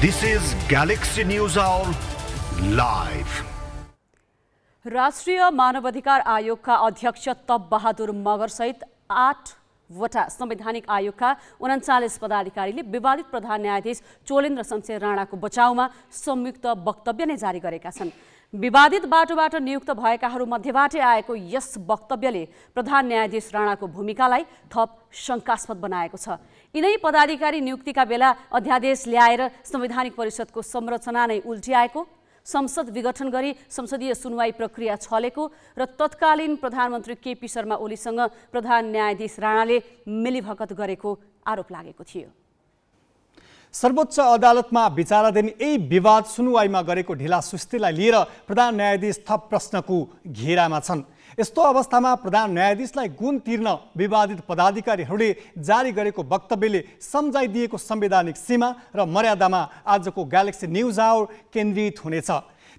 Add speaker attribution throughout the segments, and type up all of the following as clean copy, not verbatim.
Speaker 1: This is Galaxy News Hour live.
Speaker 2: राष्ट्रिय मानवाधिकार आयोगका अध्यक्ष तप बहादुर मगर सहित 8वटा संवैधानिक आयोगका 39 पदाधिकारीले विवादित प्रधान न्यायाधीश चोलेन्द्र शमशेर राणाको बचाउमा संयुक्त वक्तव्य नै जारी गरेका छन्। विवादित बाटोबाट नियुक्त भएकाहरू मध्येबाटै आएको यस वक्तव्यले प्रधान न्यायाधीश राणाको भूमिकालाई थप शंकास्पद बनाएको छ। यिनै पदाधिकारी नियुक्तिका बेला अध्यादेश ल्याएर संवैधानिक परिषदको संरचना नै उल्टिआएको, संसद विघटन गरी संसदीय सुनवाई प्रक्रिया छलेको र तत्कालीन प्रधानमन्त्री केपी शर्मा ओलीसँग प्रधान न्यायाधीश राणाले मिलिभगत गरेको आरोप लागेको थियो।
Speaker 3: सर्वोच्च अदालतमा विचाराधीन यही विवाद सुनवाईमा गरेको ढिला सुस्तीलाई लिएर प्रधान न्यायाधीश थप प्रश्नको घेरामा छन्। यस्तो अवस्थामा प्रधान न्यायाधीशलाई गुण तिर्न विवादित पदाधिकारीहरूले जारी गरेको वक्तव्यले सम्झाइदिएको संवैधानिक सीमा र मर्यादामा आजको ग्यालेक्सी न्युज आवर केन्द्रित हुनेछ।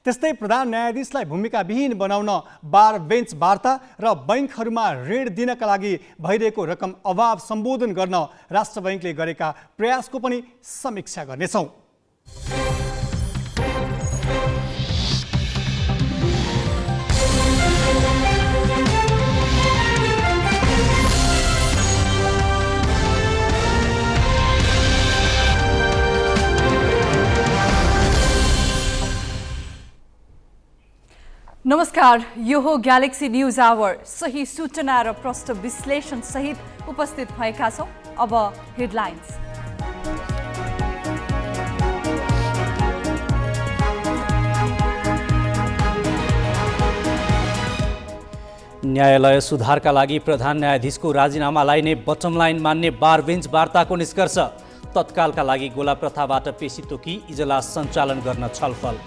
Speaker 3: त्यस्तै प्रधान न्यायाधीशलाई भूमिकाविहीन बनाउन बार बेन्च वार्ता र बैङ्कहरूमा ऋण दिनका लागि भइरहेको रकम अभाव सम्बोधन गर्न राष्ट्र बैङ्कले गरेका प्रयासको पनि समीक्षा गर्नेछौँ।
Speaker 4: नमस्कार, यो हो ग्यालेक्सी न्युज आवर। सही सूचना र प्रष्ट विश्लेषण सहित उपस्थित भएका छौं। अब हेडलाइन्स।
Speaker 5: न्यायालय सुधारका लागि प्रधान न्यायाधीशको राजीनामालाई नै बटम लाइन मान्ने बार बेन्च वार्ताको निष्कर्ष। तत्कालका लागि गोला प्रथाबाट पेशी तोकी इजलास सञ्चालन गर्न छलफल।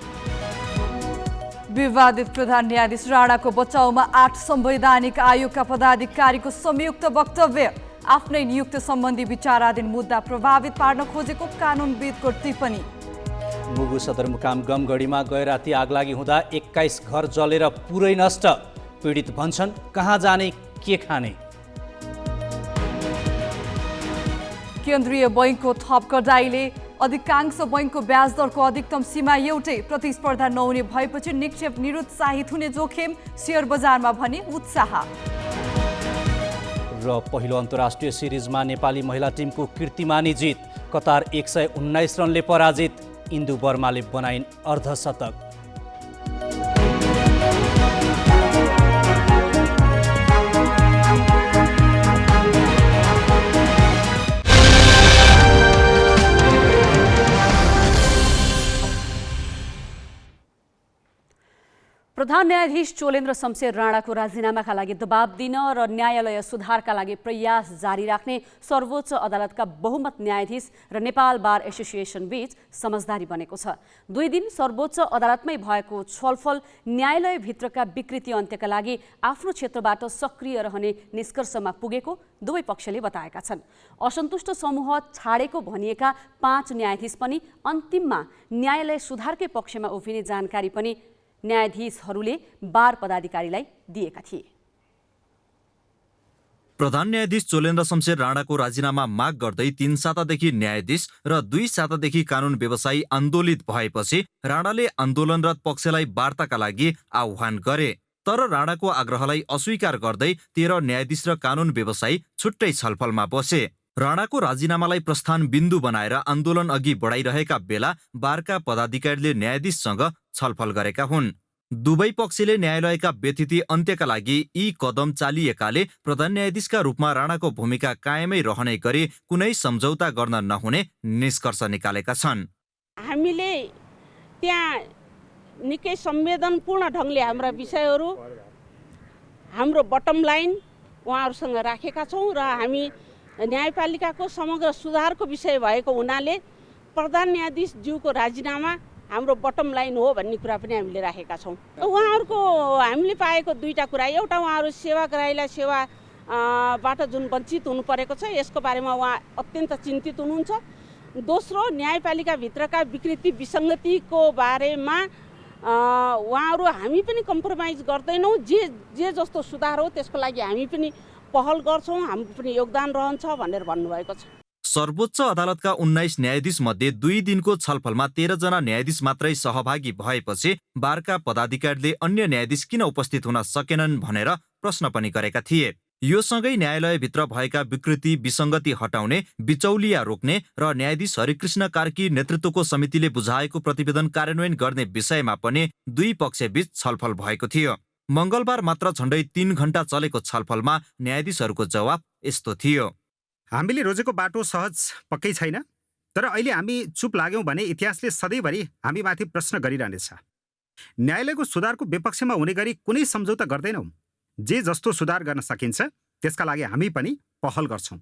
Speaker 4: विवादित प्रधान न्यायाधीश राणाको बचाउमा 8 संवैधानिक आयोगका पदाधिकारीको संयुक्त वक्तव्य। आफ्नै नियुक्ति सम्बन्धी विचाराधीन मुद्दा प्रभावित पार्न खोजेको कानुनविदको टिप्पणी।
Speaker 5: मुगु सदरमुकाम गमगढीमा गैराती आगलागी हुँदा 21 घर जलेर पुरै नष्ट। पीडित भन्छन् कहाँ जाने के खाने।
Speaker 4: केन्द्रीय बैङ्कको थप कडाइले अधिकांश बैङ्कको ब्याज दरको अधिकतम सीमा एउटै। प्रतिस्पर्धा नहुने भएपछि निक्षेप निरुत्साहित हुने जोखिम। शेयर बजारमा भने उत्साह।
Speaker 5: र पहिलो अन्तर्राष्ट्रिय सिरिजमा नेपाली महिला टिमको कीर्तिमानी जित। कतार 119 रनले पराजित। इन्दु वर्माले बनाइन् अर्धशतक।
Speaker 2: प्रधान न्यायाधीश चोलेन्द्र शमशेर राणाको राजीनामाका लागि दबाब दिन र न्यायालय सुधारका लागि प्रयास जारी राख्ने सर्वोच्च अदालतका बहुमत न्यायाधीश र नेपाल बार एसोसिएसन बीच समझदारी बनेको छ। 2 दिन सर्वोच्च अदालतमै भएको छलफल न्यायालयभित्रका विकृति अन्त्यका लागि आफ्नो क्षेत्रबाट सक्रिय रहने निष्कर्षमा पुगेको दुवै पक्षले बताएका छन्। असन्तुष्ट समूह छाडेको भनिएका 5 न्यायाधीश पनि अन्तिममा न्यायालय सुधारकै पक्षमा उभिने जानकारी पनि न्यायाधीशहरूले बार पदाधिकारीलाई दिएका थिए।
Speaker 6: प्रधान न्यायाधीश चोलेन्द्र शमशेर राणाको राजीनामा माग गर्दै 3 सातादेखि न्यायाधीश र 2 सातादेखि कानुन व्यवसायी आन्दोलित भएपछि राणाले आन्दोलनरत पक्षलाई वार्ताका लागि आह्वान गरे। तर राणाको आग्रहलाई अस्वीकार गर्दै 13 न्यायाधीश र कानुन व्यवसायी छुट्टै छलफलमा बसे। राणाको राजीनामालाई प्रस्थान बिन्दु बनाएर आन्दोलन अघि बढाइरहेका बेला बारका पदाधिकारीले न्यायाधीशसँग छलफल गरेका हुन्। दुवै पक्षले न्यायालयका व्यथिति अन्त्यका लागि यी कदम चालिएकाले प्रधान न्यायाधीशका रूपमा राणाको भूमिका कायमै रहने गरी कुनै सम्झौता गर्न नहुने निष्कर्ष निकालेका छन्।
Speaker 7: हामीले त्यहाँ निकै संवेदनपूर्ण ढङ्गले हाम्रा विषयहरू हाम्रो बटम लाइन उहाँहरूसँग राखेका छौँ र हामी न्यायपालिकाको समग्र सुधारको विषय भएको हुनाले प्रधान न्यायाधीशज्यूको राजीनामा हाम्रो बटम लाइन हो भन्ने कुरा पनि हामीले राखेका छौँ। उहाँहरूको हामीले पाएको 2टा कुरा, एउटा उहाँहरू सेवाग्राहीलाई सेवाबाट जुन वञ्चित हुनु परेको छ यसको बारेमा उहाँ अत्यन्त चिन्तित हुनुहुन्छ। दोस्रो, न्यायपालिकाभित्रका विकृति विसङ्गतिको बारेमा उहाँहरू हामी पनि कम्प्रोमाइज गर्दैनौँ। जे जस्तो सुधार हो त्यसको लागि हामी पनि पहल गर्छौँ, हाम्रो पनि योगदान रहन्छ भनेर भन्नुभएको छ।
Speaker 6: सर्वोच्च अदालतका 19 न्यायाधीश मध्ये 2 दिनको छलफलमा 13 जना न्यायाधीश मात्रै सहभागी भएपछि बारका पदाधिकारीले अन्य न्यायाधीश किन उपस्थित हुन सकेनन् भनेर प्रश्न पनि गरेका थिए। यो सँगै न्यायालयभित्र भएका विकृति विसङ्गति हटाउने, बिचौलिया रोक्ने र न्यायाधीश हरिकृष्ण कार्की नेतृत्वको समितिले बुझाएको प्रतिवेदन कार्यान्वयन गर्ने विषयमा पनि दुई पक्षबीच छलफल भएको थियो। मङ्गलबार मात्र झण्डै 3 घण्टा चलेको छलफलमा न्यायाधीशहरूको जवाब यस्तो थियो।
Speaker 8: हामीले रोजेको बाटो सहज पक्कै छैन, तर अहिले हामी चुप लाग्यौं भने इतिहासले सधैँभरि हामीमाथि प्रश्न गरिरहनेछ। न्यायालयको सुधारको विपक्षमा हुने गरी कुनै सम्झौता गर्दैनौँ। जे जस्तो सुधार गर्न सकिन्छ त्यसका लागि हामी पनि पहल गर्छौँ।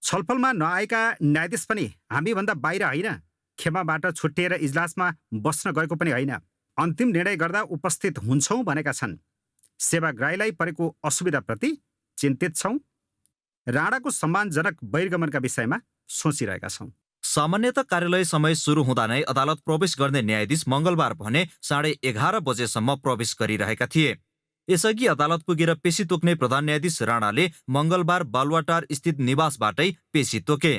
Speaker 8: छलफलमा नआएका न्यायाधीश पनि हामीभन्दा बाहिर होइन, खेमाबाट छुट्टिएर इजलासमा बस्न गएको पनि होइन, अन्तिम निर्णय गर्दा उपस्थित हुन्छौँ भनेका छन्। सेवाग्राहीलाई परेको असुविधाप्रति चिन्तित छौँ। राणाको सम्मानजनक बहिर्गमनका विषयमा सोचिरहेका छौँ।
Speaker 6: सामान्यतः कार्यालय समय सुरु हुँदा नै अदालत प्रवेश गर्ने न्यायाधीश मङ्गलबार भने 11:30 बजेसम्म प्रवेश गरिरहेका थिए। यसअघि अदालत पुगेर पेशी तोक्ने प्रधान न्यायाधीश राणाले मङ्गलबार बालुवाटार स्थित निवासबाटै पेशी तोके।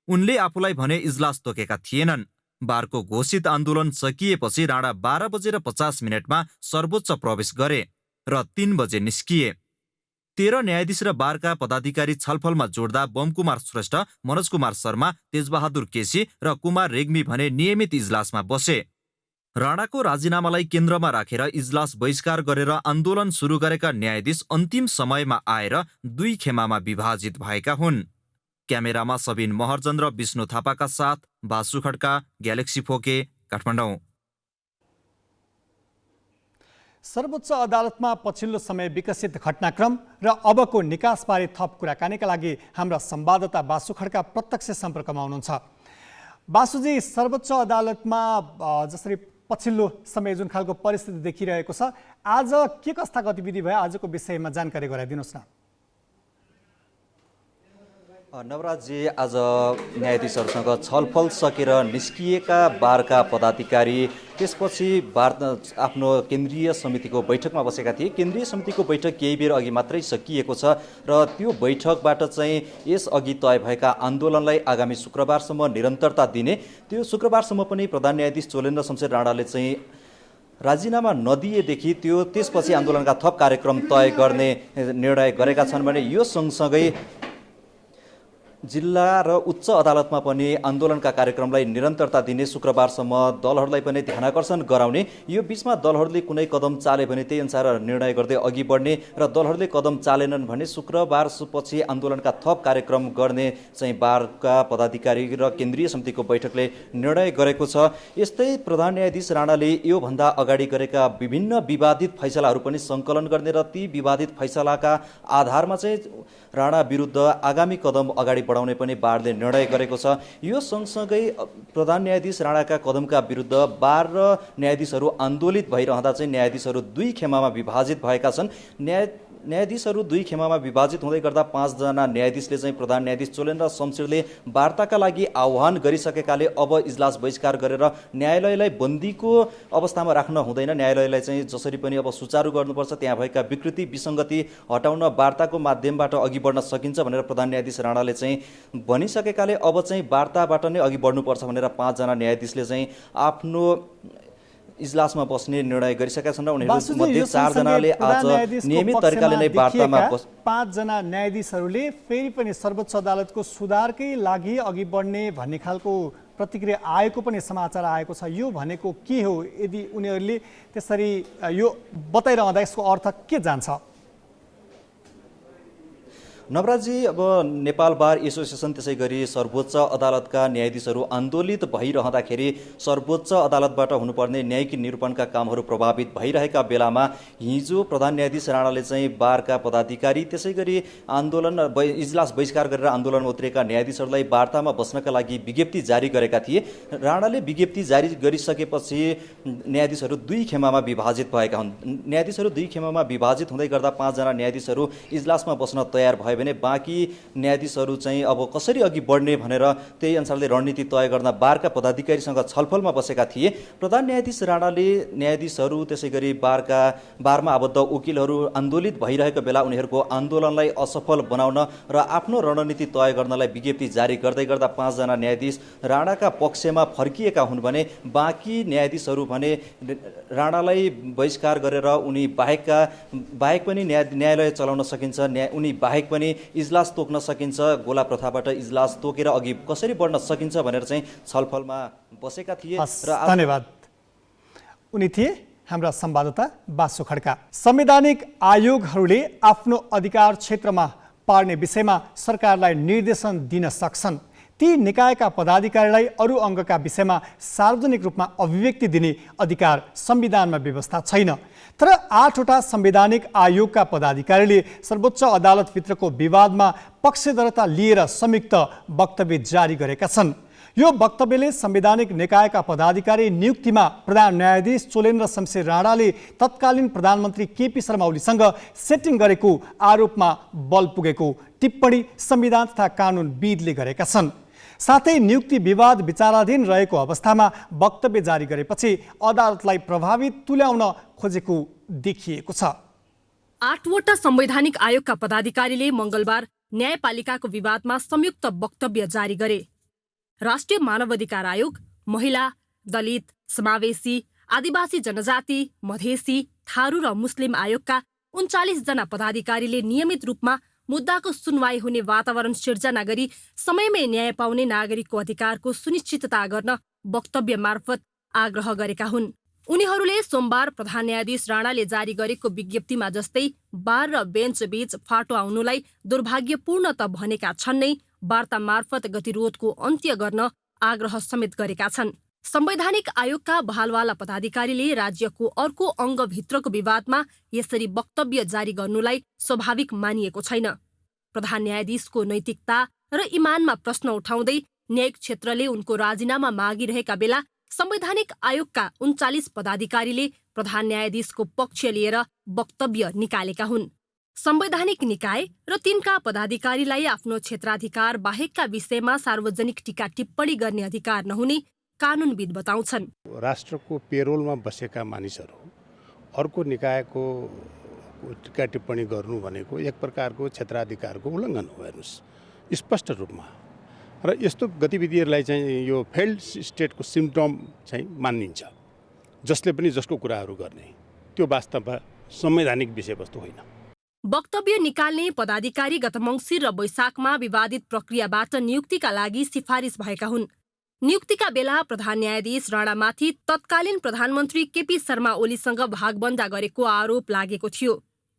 Speaker 6: उनले आफूलाई भने इजलास तोकेका थिएनन्। बारको घोषित आन्दोलन सकिएपछि राणा 12:50 सर्वोच्च प्रवेश गरे र 3 बजे निस्किए। 13 न्यायाधीश र बारका पदाधिकारी छलफलमा जोड्दा बमकुमार श्रेष्ठ, मनोज कुमार शर्मा, तेजबहादुर केसी र कुमार रेग्मी भने नियमित इजलासमा बसे। राणाको राजीनामालाई केन्द्रमा राखेर इजलास बहिष्कार गरेर आन्दोलन सुरु गरेका न्यायाधीश अन्तिम समयमा आएर 2 खेमामा विभाजित भएका हुन्। क्यामेरामा सबिन महर्जन र विष्णु थापाका साथ बासु खड्का, ग्यालेक्सी फोके, काठमाडौँ।
Speaker 3: सर्वोच्च अदालतमा पछिल्लो समय विकसित घटनाक्रम र अबको निकासबारे थप कुराकानीका लागि हाम्रा संवाददाता बासु खड्का प्रत्यक्ष सम्पर्कमा हुनुहुन्छ। बासुजी, सर्वोच्च अदालतमा जसरी पछिल्लो समय जुन खालको परिस्थिति देखिरहेको छ, आज के कस्ता गतिविधि भयो, आजको विषयमा जानकारी गराइदिनुहोस् न।
Speaker 9: नवराजी, आज न्यायाधीशहरूसँग छलफल सकेर निस्किएका बारका पदाधिकारी त्यसपछि आफ्नो केन्द्रीय समितिको बैठकमा बसेका थिए। केन्द्रीय समितिको बैठक केही बेर अघि मात्रै सकिएको छ र त्यो बैठकबाट चाहिँ यसअघि तय भएका आन्दोलनलाई आगामी शुक्रबारसम्म निरन्तरता दिने, त्यो शुक्रबारसम्म पनि प्रधान न्यायाधीश चोलेन्द्र शमशेर राणाले चाहिँ राजीनामा नदिएदेखि त्यसपछि आन्दोलनका थप कार्यक्रम तय गर्ने निर्णय गरेका छन् भने यो सँगसँगै जिल्ला र उच्च अदालतमा पनि आन्दोलनका कार्यक्रमलाई निरन्तरता दिने, शुक्रबारसम्म दलहरूलाई पनि ध्यानाकर्षण गराउने, यो बीचमा दलहरूले कुनै कदम चाले भने त्यही अनुसार निर्णय गर्दै अघि बढ्ने र दलहरूले कदम चालेनन् भने शुक्रबारपछि आन्दोलनका थप कार्यक्रम गर्ने चाहिँ बारका पदाधिकारी र केन्द्रीय समितिको बैठकले निर्णय गरेको छ। यस्तै प्रधान न्यायाधीश राणाले योभन्दा अगाडि गरेका विभिन्न विवादित फैसलाहरू पनि सङ्कलन गर्ने र ती विवादित फैसलाका आधारमा चाहिँ राणा विरुद्ध आगामी कदम अगाडि बढाउने पनि बारले निर्णय गरेको छ। यो सँगसँगै प्रधान न्यायाधीश राणाका कदमका विरुद्ध बार र न्यायाधीशहरू आन्दोलित भइरहँदा चाहिँ न्यायाधीशहरू 2 खेमामा विभाजित भएका छन्। न्यायाधीशहरू 2 खेमामा विभाजित हुँदै गर्दा 5 जना न्यायाधीशले चाहिँ प्रधान न्यायाधीश चोलेन्द्र शमशेरले वार्ताका लागि आह्वान गरिसकेकाले अब इजलास बहिष्कार गरेर न्यायालयलाई बन्दीको अवस्थामा राख्न हुँदैन, न्यायालयलाई चाहिँ जसरी पनि अब सुचारू गर्नुपर्छ, त्यहाँ भएका विकृति विसङ्गति हटाउन वार्ताको माध्यमबाट अघि बढ्न सकिन्छ भनेर प्रधान न्यायाधीश राणाले चाहिँ भनिसकेकाले अब चाहिँ वार्ताबाट नै अघि बढ्नुपर्छ भनेर 5 जना न्यायाधीशले चाहिँ आफ्नो इजलासमा बस्ने निर्णय गरिसकेका छन् र उनीहरूमध्ये 4 जनाले आज नियमित तरिकाले नै वार्तामा
Speaker 3: 5 जना न्यायाधीशहरूले फेरि पनि सर्वोच्च अदालतको सुधारकै लागि अघि बढ्ने भन्ने खालको प्रतिक्रिया आएको पनि समाचार आएको छ। यो भनेको के हो? यदि उनीहरूले त्यसरी यो बताइरहँदा यसको अर्थ के जान्छ?
Speaker 9: नवराजी, अब नेपाल बार एसोसिएसन त्यसै गरी सर्वोच्च अदालतका न्यायाधीशहरू आन्दोलित भइरहँदाखेरि सर्वोच्च अदालतबाट हुनुपर्ने न्यायिक निरूपणका कामहरू प्रभावित भइरहेका बेलामा हिजो प्रधान न्यायाधीश राणाले चाहिँ बारका पदाधिकारी त्यसै गरी इजलास बहिष्कार गरेर आन्दोलनमा उत्रेका न्यायाधीशहरूलाई वार्तामा बस्नका लागि विज्ञप्ति जारी गरेका थिए। राणाले विज्ञप्ति जारी गरिसकेपछि न्यायाधीशहरू 2 खेमामा विभाजित भएका हुन्। न्यायाधीशहरू 2 खेमामा विभाजित हुँदै गर्दा 5 जना न्यायाधीशहरू इजलासमा बस्न तयार भए भयो भने बाँकी न्यायाधीशहरू चाहिँ अब कसरी अघि बढ्ने भनेर त्यही अनुसारले रणनीति तय गर्न बारका पदाधिकारीसँग छलफलमा बसेका थिए। प्रधान न्यायाधीश राणाले न्यायाधीशहरू त्यसै गरी बारमा आबद्ध वकिलहरू आन्दोलित भइरहेको बेला उनीहरूको आन्दोलनलाई असफल बनाउन र आफ्नो रणनीति तय गर्नलाई विज्ञप्ति जारी गर्दै गर्दा 5 जना न्यायाधीश राणाका पक्षमा फर्किएका हुन् भने बाँकी न्यायाधीशहरू भने राणालाई बहिष्कार गरेर उनी बाहेक पनि न्यायालय चलाउन सकिन्छ, उनी बाहेक पनि इजलास तोक्न सकिन्छ, गोला प्रथाबाट इजलास तोकेर अघि कसरी बढ्न सकिन्छ भनेर चाहिँ छलफलमा बसेका थिए।
Speaker 3: धन्यवाद। उनी थिए हाम्रा संवाददाता बासु खड्का। संवैधानिक आयोगहरूले आफ्नो अधिकार क्षेत्रमा पार्ने विषयमा सरकारलाई निर्देशन दिन सक्छन्। ती निकायका पदाधिकारीलाई अरू अङ्गका विषयमा सार्वजनिक रूपमा अभिव्यक्ति दिने अधिकार संविधानमा व्यवस्था छैन। तर 8वटा संवैधानिक आयोगका पदाधिकारीले सर्वोच्च अदालतभित्रको विवादमा पक्षधरता लिएर संयुक्त वक्तव्य जारी गरेका छन्। यो वक्तव्यले संवैधानिक निकायका पदाधिकारी नियुक्तिमा प्रधान न्यायाधीश चोलेन्द्र शमशेर राणाले तत्कालीन प्रधानमन्त्री केपी शर्मा ओलीसँग सेटिङ गरेको आरोपमा बल पुगेको टिप्पणी संविधान तथा कानुनविदले गरेका छन्। साथै नियुक्ति विवाद विचाराधीन रहेको अवस्थामा वक्तव्य जारी गरेपछि अदालतलाई प्रभावित तुल्याउन खोजेको देखिएको छ।
Speaker 10: 8वटा संवैधानिक आयोगका पदाधिकारीले मंगलबार न्यायपालिकाको विवादमा संयुक्त वक्तव्य जारी गरे। राष्ट्रिय मानवाधिकार आयोग, महिला, दलित, समावेशी, आदिवासी जनजाति, मधेसी, थारू र मुस्लिम आयोगका 39 जना पदाधिकारीले नियमित रूपमा मुद्दाको सुनवाई हुने वातावरण सिर्जना गरी समयमै न्याय पाउने नागरिकको अधिकारको सुनिश्चितता गर्न वक्तव्य मार्फत आग्रह गरेका हुन्। उनीहरूले सोमबार प्रधान न्यायाधीश राणाले जारी गरेको विज्ञप्तिमा जस्तै बार र बेन्च बीच फाटो आउनुलाई दुर्भाग्यपूर्ण त भनेका छन् नै, वार्ता मार्फत गतिरोधको अन्त्य गर्न आग्रह समेत गरेका छन्। संवैधानिक आयोगका बहालवाला पदाधिकारीले राज्यको अर्को अङ्गभित्रको विवादमा यसरी वक्तव्य जारी गर्नुलाई स्वाभाविक मानिएको छैन। प्रधान न्यायाधीशको नैतिकता र इमानमा प्रश्न उठाउँदै न्यायिक क्षेत्रले उनको राजीनामा मागिरहेका बेला संवैधानिक आयोगका 39 पदाधिकारीले प्रधान न्यायाधीशको पक्ष लिएर वक्तव्य निकालेका हुन्। संवैधानिक निकाय र तिनका पदाधिकारीलाई आफ्नो क्षेत्राधिकार बाहेकका विषयमा सार्वजनिक टीका टिप्पणी गर्ने अधिकार नहुने कानुनविद बताउँछन्।
Speaker 11: राष्ट्रको पेरोलमा बसेका मानिसहरू अर्को निकायको टीका टिप्पणी गर्नु भनेको एक प्रकारको क्षेत्राधिकारको उल्लङ्घन हो, हेर्नुहोस् स्पष्ट रूपमा। र यस्तो गतिविधिहरूलाई चाहिँ यो फेल्ड स्टेटको सिम्पटम चाहिँ मानिन्छ, जसले पनि जसको कुराहरू गर्ने, त्यो वास्तवमा संवैधानिक विषयवस्तु होइन।
Speaker 10: वक्तव्य निकाल्ने पदाधिकारी गत मङ्सिर र वैशाखमा विवादित प्रक्रियाबाट नियुक्तिका लागि सिफारिस भएका हुन्। नियुक्तिका बेला प्रधान न्यायाधीश राणामाथि तत्कालीन प्रधानमन्त्री केपी शर्मा ओलीसँग भागबन्दा गरेको आरोप लागेको थियो।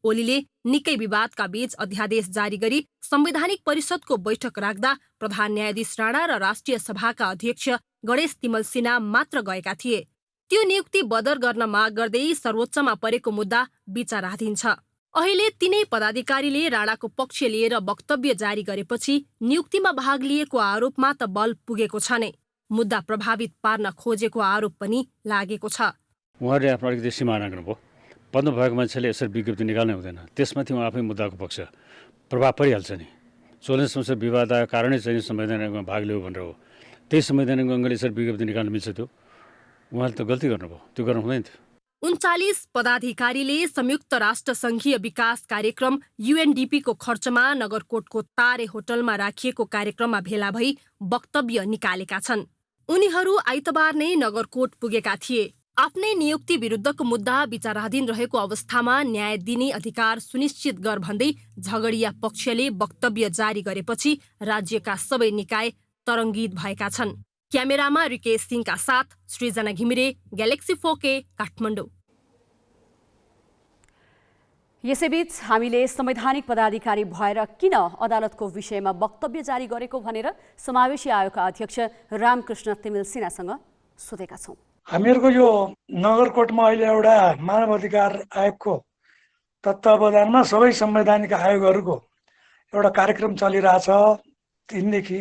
Speaker 10: ओलीले निकै विवादका बीच अध्यादेश जारी गरी संवैधानिक परिषदको बैठक राख्दा प्रधान न्यायाधीश राणा र राष्ट्रिय सभाका अध्यक्ष गणेश तिमल सिन्हा मात्र गएका थिए। त्यो नियुक्ति बदर गर्न माग गर्दै सर्वोच्चमा परेको मुद्दा विचाराधीन छ। अहिले तिनै पदाधिकारीले राणाको पक्ष लिएर वक्तव्य जारी गरेपछि नियुक्तिमा भाग लिएको आरोपमा त बल पुगेको छ नै, मुद्दा प्रभावित पार्न खोजेको आरोप पनि लागेको छ।
Speaker 12: उहाँले आफ्नो अलिकति सीमा राख्नुभयो। पद्म भएको मान्छेले यसरी विज्ञप्ति निकाल्नै हुँदैन, त्यसमाथि उहाँ आफै मुद्दाको पक्ष प्रभाव परिहाल्छ नि। चोलेन्द्र शमशेर विवाद आएको कारणै चाहिँ संवैधानिक आयोगमा भाग लियो भनेर हो। त्यही संवैधानिक अङ्गले यसरी विज्ञप्ति निकाल्न मिल्छ? त्यो उहाँले त गल्ती गर्नुभयो, त्यो गर्नु हुँदैन थियो।
Speaker 10: 39 पदाधिकारीले संयुक्त राष्ट्र संघीय विकास कार्यक्रम UNDP को खर्चमा नगरकोटको तारे होटलमा राखिएको कार्यक्रममा भेला भई वक्तव्य निकालेका छन्। उनीहरू आइतबार नै नगरकोट पुगेका थिए। आफ्नै नियुक्ति विरुद्धको मुद्दा विचाराधीन रहेको अवस्थामा न्याय दिने अधिकार सुनिश्चित गर भन्दै झगडिया पक्षले वक्तव्य जारी गरेपछि राज्यका सबै निकाय तरङ्गित भएका छन्। क्यामेरामा रिकेश सिंहका साथ सृजना घिमिरे, ग्यालेक्सी 4K, काठमाडौँ।
Speaker 2: यसैबीच हामीले संवैधानिक पदाधिकारी भएर किन अदालतको विषयमा वक्तव्य जारी गरेको भनेर समावेशी आयोगका अध्यक्ष रामकृष्ण तिमिल सिन्हासँग सोधेका छौँ।
Speaker 13: हामीहरूको यो नगरकोटमा अहिले एउटा मानव अधिकार आयोगको तत्त्वावधानमा सबै संवैधानिक आयोगहरूको एउटा कार्यक्रम चलिरहेछ 3 देखि।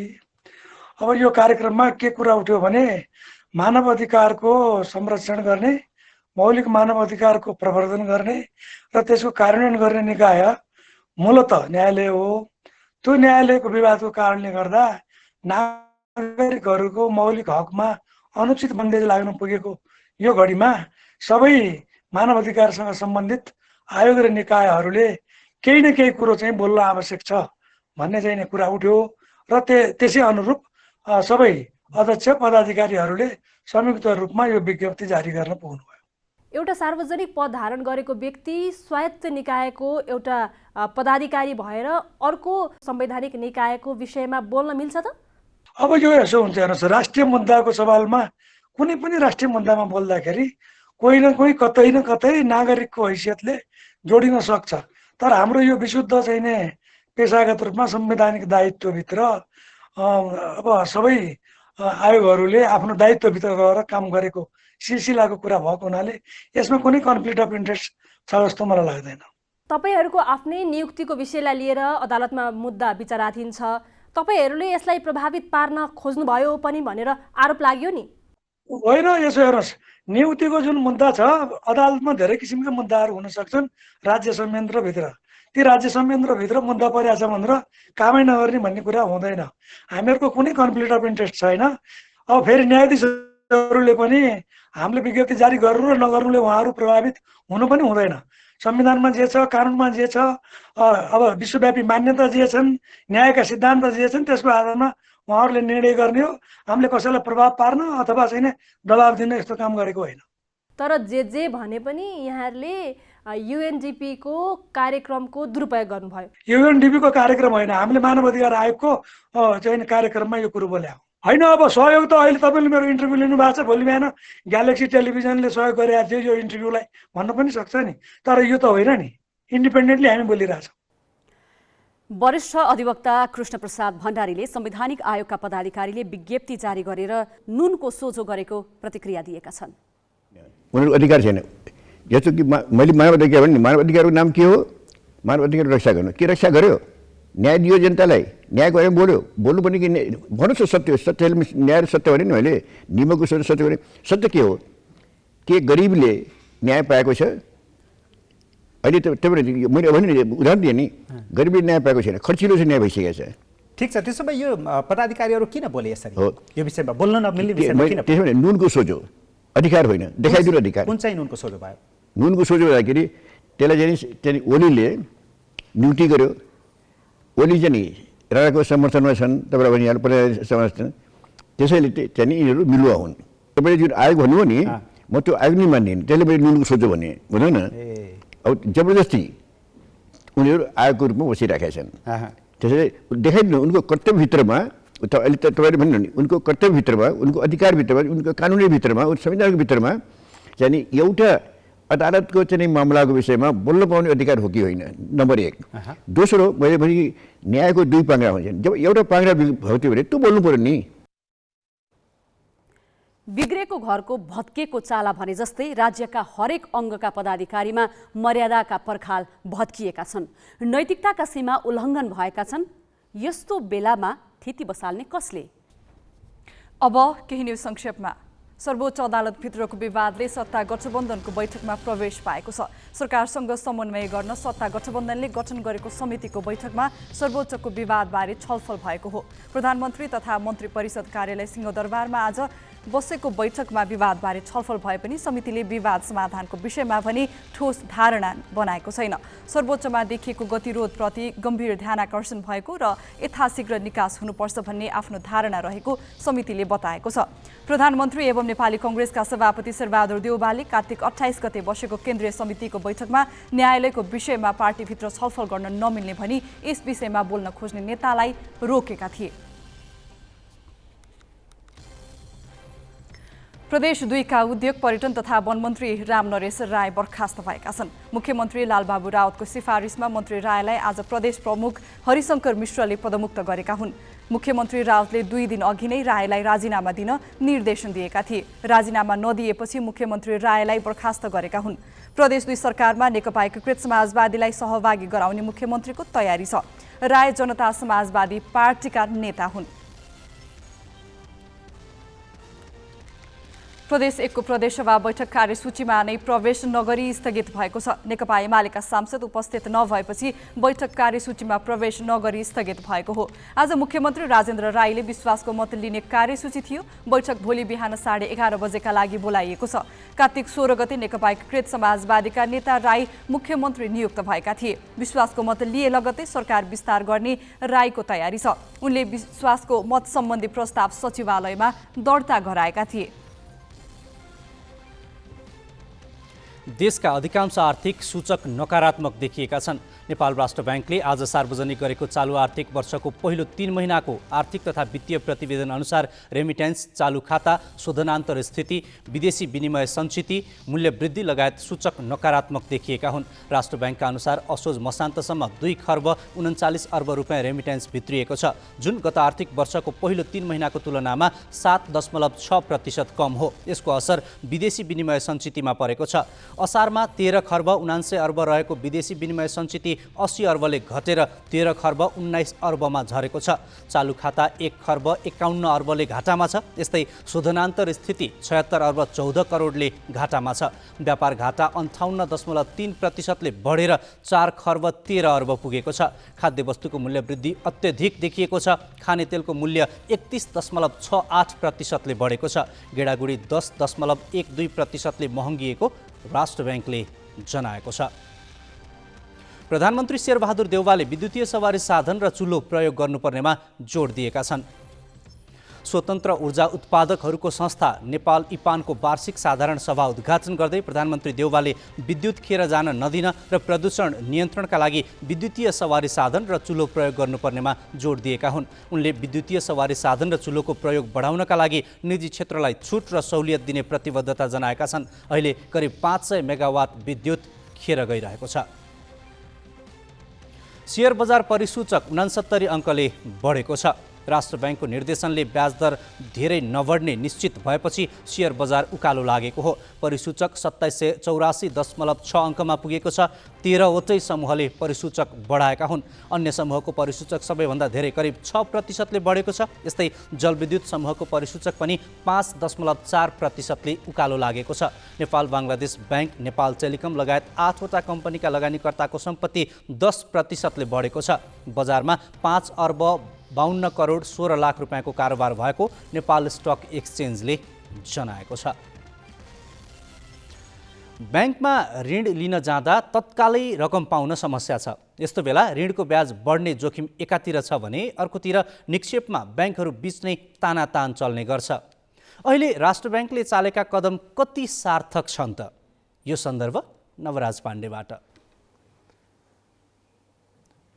Speaker 13: अब यो कार्यक्रममा के कुरा उठ्यो भने मानव अधिकारको संरक्षण गर्ने, मौलिक मानव अधिकारको प्रवर्धन गर्ने र त्यसको कार्यान्वयन गर्ने निकाय मूलतः न्यायालय हो, त्यो न्यायालयको विवादको कारणले गर्दा नागरिकहरूको मौलिक हकमा अनुचित बन्देज लाग्न पुगेको यो घडीमा सबै मानव अधिकारसँग सम्बन्धित आयोग र निकायहरूले केही न केही कुरो चाहिँ बोल्न आवश्यक छ भन्ने चाहिँ कुरा उठ्यो र त्यसै अनुरूप सबै अध्यक्ष पदाधिकारीहरूले संयुक्त रूपमा यो विज्ञप्ति जारी गर्न पुग्नुभयो।
Speaker 2: एउटा सार्वजनिक पद धारण गरेको व्यक्ति स्वायत्त निकायको एउटा पदाधिकारी भएर अर्को संवैधानिक निकायको विषयमा बोल्न मिल्छ त?
Speaker 13: अब यो यसो हुन्छ हेर्नुहोस्, राष्ट्रिय मुद्दाको सवालमा कुनै पनि राष्ट्रिय मुद्दामा बोल्दाखेरि कोही न कोही कतै न कतै नागरिकको हैसियतले जोडिन सक्छ। तर हाम्रो यो विशुद्ध चाहिँ नै पेसागत रूपमा संवैधानिक दायित्वभित्र अब सबै आयोगहरूले आफ्नो दायित्वभित्र रहेर काम गरेको सिलसिलाको कुरा भएको हुनाले यसमा कुनै कन्फ्लिक्ट अफ इन्ट्रेस्ट छ जस्तो मलाई लाग्दैन।
Speaker 2: तपाईहरूको आफ्नै नियुक्तिको विषयलाई लिएर अदालतमा मुद्दा विचाराधीन छ, तपाईहरूले यसलाई प्रभावित पार्न खोज्नुभयो पनि भनेर आरोप लाग्यो नि?
Speaker 13: होइन, यसो हेर्नुहोस्, नियुक्तिको जुन मुद्दा छ अदालतमा धेरै किसिमका मुद्दाहरू हुन सक्छन् राज्य संयन्त्रभित्र। ती राज्य संयन्त्रभित्र मुद्दा परेको छ भनेर कामै नगर्ने भन्ने कुरा हुँदैन। हामीहरूको कुनै कन्फ्लिक्ट अफ इन्ट्रेस्ट छैन। अब फेरि न्यायाधीशहरूले पनि हामीले विज्ञप्ति जारी गर्नु र नगर्नुले उहाँहरू प्रभावित हुनु पनि हुँदैन। संविधानमा जे छ, कानुनमा जे छ, अब विश्वव्यापी मान्यता जे छन्, न्यायका सिद्धान्त जे छन् त्यसको आधारमा उहाँहरूले निर्णय गर्ने हो। हामीले कसैलाई प्रभाव पार्न अथवा चाहिँ दबाब दिन यस्तो काम गरेको होइन।
Speaker 2: तर जे भने पनि यहाँहरूले युएनडिपीको कार्यक्रमको दुरुपयोग गर्नुभयो।
Speaker 13: युएनडिपीको कार्यक्रम होइन, हामीले मानव अधिकार आयोगको चाहिँ कार्यक्रममा यो कुरो बोले होइन। अब सहयोग त अहिले तपाईँले मेरो इन्टरभ्यू लिनुभएको छ, भोलि बिहान ग्यालेक्सी टेलिभिजनले सहयोग गरिरहेको थियो यो इन्टरभ्यूलाई भन्न पनि सक्छ नि। तर यो त होइन नि, इन्डिपेन्डेन्टली हामी बोलिरहेछौँ।
Speaker 2: वरिष्ठ अधिवक्ता कृष्णप्रसाद भण्डारीले संवैधानिक आयोगका पदाधिकारीले विज्ञप्ति जारी गरेर नुनको सोझो गरेको प्रतिक्रिया दिएका छन्।
Speaker 14: उनीहरूको अधिकार छैन। जस्तो कि मैले मानव अधिकार भने मानव अधिकारको नाम के हो? मानव अधिकार रक्षा गर्नु। के रक्षा गर्यो? न्याय दियो जनतालाई, न्यायको बारेमा बोल्यो। बोल्नुपर्ने कि भन्नुहोस् न सत्य हो। सत्यले न्याय र सत्य भने नि मैले निमको सत्य भने सत्य के हो? के गरिबले न्याय पाएको छ? अहिले त तपाईँले मैले भने नि उदाहरण दिएँ नि, गरिबले न्याय पाएको छैन, खर्चिलो चाहिँ न्याय भइसकेको छ।
Speaker 3: ठिक छ, त्यसो भए यो पदाधिकारीहरू किन बोले यसरी? यो विषयमा बोल्न नमिल्ने विषयमा किन?
Speaker 14: त्यसो भने नुनको सोझो अधिकार होइन, देखाइदिनु अधिकार।
Speaker 3: कुन चाहिँ नुनको सोझो भयो?
Speaker 14: नुनको सोझो हुँदाखेरि त्यसलाई चाहिँ ओलीले नियुक्ति गर्यो। ओली चाहिँ राणाको समर्थनमा छन्, तपाईँलाई भनिहाल्नु समर्थन। त्यसैले चाहिँ यिनीहरू मिलुवा हुन्। तपाईँले जुन आयोग भन्नुभयो नि, म त्यो आयोग नै मान्दिनँ। त्यसले मैले नुनको सोझो भने हुँदैन। अब जबरजस्ती उनीहरू आयोगको रूपमा बसिराखेका छन्। त्यसैले देखाइदिनु उनको कर्तव्यभित्रमा। अहिले त तपाईँले भन्नु नि, उनको कर्तव्यभित्रमा, उनको अधिकारभित्रमा, उनको कानुनी भित्रमा, संविधानको भित्रमा चाहिँ एउटा अदालतको चाहिँ मामलाको विषयमा बोल्न पाउने अधिकार हो कि होइन, नम्बर 1। दोस्रो, मैले भने न्यायको दुई पाङ्ग्रा हुन्छन्। जब एउटा पाङ्ग्रा भौत्यो भने त्यो बोल्नु पर्यो नि।
Speaker 2: बिग्रेको घरको भत्केको चाला भने जस्तै राज्यका हरेक अङ्गका पदाधिकारीमा मर्यादाका पर्खाल भत्किएका छन्, नैतिकताका सीमा उल्लङ्घन भएका छन्। यस्तो बेलामा थिति बसाल्ने कसले?
Speaker 4: अब केही न्युज संक्षेपमा। सर्वोच्च अदालतभित्रको विवादले सत्ता गठबन्धनको बैठकमा प्रवेश पाएको छ। सरकारसँग समन्वय गर्न सत्ता गठबन्धनले गठन गरेको समितिको बैठकमा सर्वोच्चको विवादबारे छलफल भएको हो। प्रधानमन्त्री तथा मन्त्री परिषद कार्यालय सिंहदरबारमा आज बसेको बैठकमा विवादबारे छलफल भए पनि समितिले विवाद समाधानको विषयमा भने ठोस धारणा बनाएको छैन। सर्वोच्चमा देखिएको गतिरोधप्रति गम्भीर ध्यानाकर्षण भएको र यथाशीघ्र निकास हुनुपर्छ भन्ने आफ्नो धारणा रहेको समितिले बताएको छ। प्रधानमन्त्री एवं नेपाली कङ्ग्रेसका सभापति शेरबहादुर देउवाले कार्तिक 28 गते बसेको केन्द्रीय समितिको बैठकमा न्यायालयको विषयमा पार्टीभित्र छलफल गर्न नमिल्ने भनी यस विषयमा बोल्न खोज्ने नेतालाई रोकेका थिए। प्रदेश 2 का उद्योग पर्यटन तथा वन मन्त्री रामनरेश राय बर्खास्त भएका छन्। मुख्यमन्त्री लालबाबु राउतको सिफारिसमा मन्त्री रायलाई आज प्रदेश प्रमुख हरिशंकर मिश्रले पदमुक्त गरेका हुन्। मुख्यमन्त्री राउतले 2 दिन अघि नै रायलाई राजीनामा दिन निर्देशन दिएका थिए। राजीनामा नदिएपछि मुख्यमन्त्री रायलाई बर्खास्त गरेका हुन्। प्रदेश 2 सरकारमा नेकपा एकीकृत समाजवादीलाई सहभागी गराउने मुख्यमन्त्रीको तयारी छ। राय जनता समाजवादी पार्टीका नेता हुन्। प्रदेश 1 को प्रदेशसभा बैठक कार्यसूचीमा नै प्रवेश नगरी स्थगित भएको छ। नेकपा एमालेका सांसद उपस्थित नभएपछि बैठक कार्यसूचीमा प्रवेश नगरी स्थगित भएको हो। आज मुख्यमन्त्री राजेन्द्र राईले विश्वासको मत लिने कार्यसूची थियो। बैठक भोलि बिहान 11:30 बजेका लागि बोलाइएको छ। कार्तिक 16 गते नेकपा एकीकृत समाजवादीका नेता राई मुख्यमन्त्री नियुक्त भएका थिए। विश्वासको मत लिए लगतै सरकार विस्तार गर्ने राईको तयारी छ। उनले विश्वासको मत सम्बन्धी प्रस्ताव सचिवालयमा दर्ता गराएका थिए।
Speaker 5: देशका अधिकांश आर्थिक सूचक नकारात्मक देखिएका छन्। नेपाल राष्ट्र ब्याङ्कले आज सार्वजनिक गरेको चालु आर्थिक वर्षको पहिलो 3 महिनाको आर्थिक तथा वित्तीय प्रतिवेदन अनुसार रेमिटेन्स, चालु खाता, शोधनान्तर स्थिति, विदेशी विनिमय सञ्चिति, मूल्य वृद्धि लगायत सूचक नकारात्मक देखिएका हुन्। राष्ट्र ब्याङ्कका अनुसार असोज मसान्तसम्म 2 खर्ब 39 अर्ब रुपियाँ रेमिटेन्स भित्रिएको छ, जुन गत आर्थिक वर्षको पहिलो 3 महिनाको तुलनामा 7.6% कम हो। यसको असर विदेशी विनिमय सञ्चितिमा परेको छ। असारमा 13 खर्ब 79 अर्ब रहेको विदेशी विनिमय सञ्चिति 80 अर्बले घटेर 13 खर्ब 19 अर्बमा झरेको छ। चालु खाता 1 खर्ब 51 अर्बले घाटामा छ। यस्तै शोधनान्तर स्थिति 76 अर्ब 14 करोडले घाटामा छ। व्यापार घाटा 58.3%ले बढेर 4 खर्ब 13 अर्ब पुगेको छ। खाद्य वस्तुको मूल्य वृद्धि अत्यधिक देखिएको छ। खाने तेलको मूल्य 31.68%ले बढेको छ। गेडागुडी 10.12% महँगिएको राष्ट्र ब्याङ्कले जनाएको छ। प्रधानमन्त्री शेरबहादुर देउवाले विद्युतीय सवारी साधन र चुल्हो प्रयोग गर्नुपर्नेमा जोड दिएका छन्। स्वतन्त्र ऊर्जा उत्पादकहरूको संस्था नेपाल इपानको वार्षिक साधारण सभा उद्घाटन गर्दै प्रधानमन्त्री देउवाले विद्युत खेर जान नदिन र प्रदूषण नियन्त्रणका लागि विद्युतीय सवारी साधन र चुल्हो प्रयोग गर्नुपर्नेमा जोड दिएका हुन्। उनले विद्युतीय सवारी साधन र चुल्होको प्रयोग बढाउनका लागि निजी क्षेत्रलाई छुट र सहुलियत दिने प्रतिबद्धता जनाएका छन्। अहिले करिब 500 मेगावाट विद्युत खेर गइरहेको छ। शेयर बजार परिसूचक 69 अङ्कले बढेको छ। राष्ट्र ब्याङ्कको निर्देशनले ब्याज दर धेरै नबढ्ने निश्चित भएपछि शेयर बजार उकालो लागेको हो। परिसूचक 2784.6 अङ्कमा पुगेको छ। 13 वटै समूहले परिसूचक बढाएका हुन्। अन्य समूहको परिसूचक सबैभन्दा धेरै करिब 6%ले बढेको छ। यस्तै जलविद्युत समूहको परिसूचक पनि 5.4%ले उकालो लागेको छ। नेपाल बांग्लादेश ब्याङ्क, नेपाल टेलिकम लगायत 8 वटा कम्पनीका लगानीकर्ताको सम्पत्ति 10%ले बढेको छ। बजारमा 5 अर्ब 52 करोड 16 लाख रुपियाँको कारोबार भएको नेपाल स्टक एक्सचेन्जले जनाएको छ। ब्याङ्कमा ऋण लिन जाँदा तत्कालै रकम पाउन समस्या छ। यस्तो बेला ऋणको ब्याज बढ्ने जोखिम एकातिर छ भने अर्कोतिर निक्षेपमा ब्याङ्कहरू बीच नै तानातान चल्ने गर्छ। अहिले राष्ट्र ब्याङ्कले चालेका कदम कति सार्थक छन् त? यो सन्दर्भ नवराज पाण्डेबाट।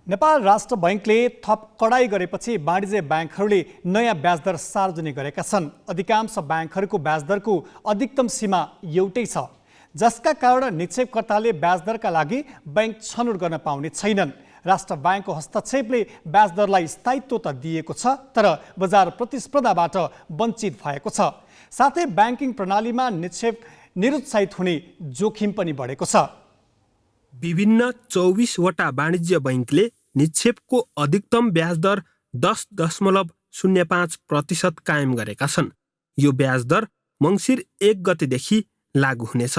Speaker 3: नेपाल राष्ट्र बैङ्कले थप कडाई गरेपछि वाणिज्य ब्याङ्कहरूले नयाँ ब्याज दर सार्वजनिक गरेका छन्। अधिकांश ब्याङ्कहरूको ब्याज दरको अधिकतम सीमा एउटै छ, जसका कारण निक्षेपकर्ताले ब्याज दरका लागि ब्याङ्क छनौट गर्न पाउने छैनन्। राष्ट्र ब्याङ्कको हस्तक्षेपले ब्याज दरलाई स्थायित्व त दिएको छ, तर बजार प्रतिस्पर्धाबाट वञ्चित भएको छ। साथै ब्याङ्किङ प्रणालीमा निक्षेप निरुत्साहित हुने जोखिम पनि बढेको छ।
Speaker 15: विभिन्न 24 वटा वाणिज्य बैङ्कले निक्षेपको अधिकतम ब्याज दर 10.05% कायम गरेका छन्। यो ब्याज दर मङ्सिर 1 गतेदेखि लागू हुनेछ।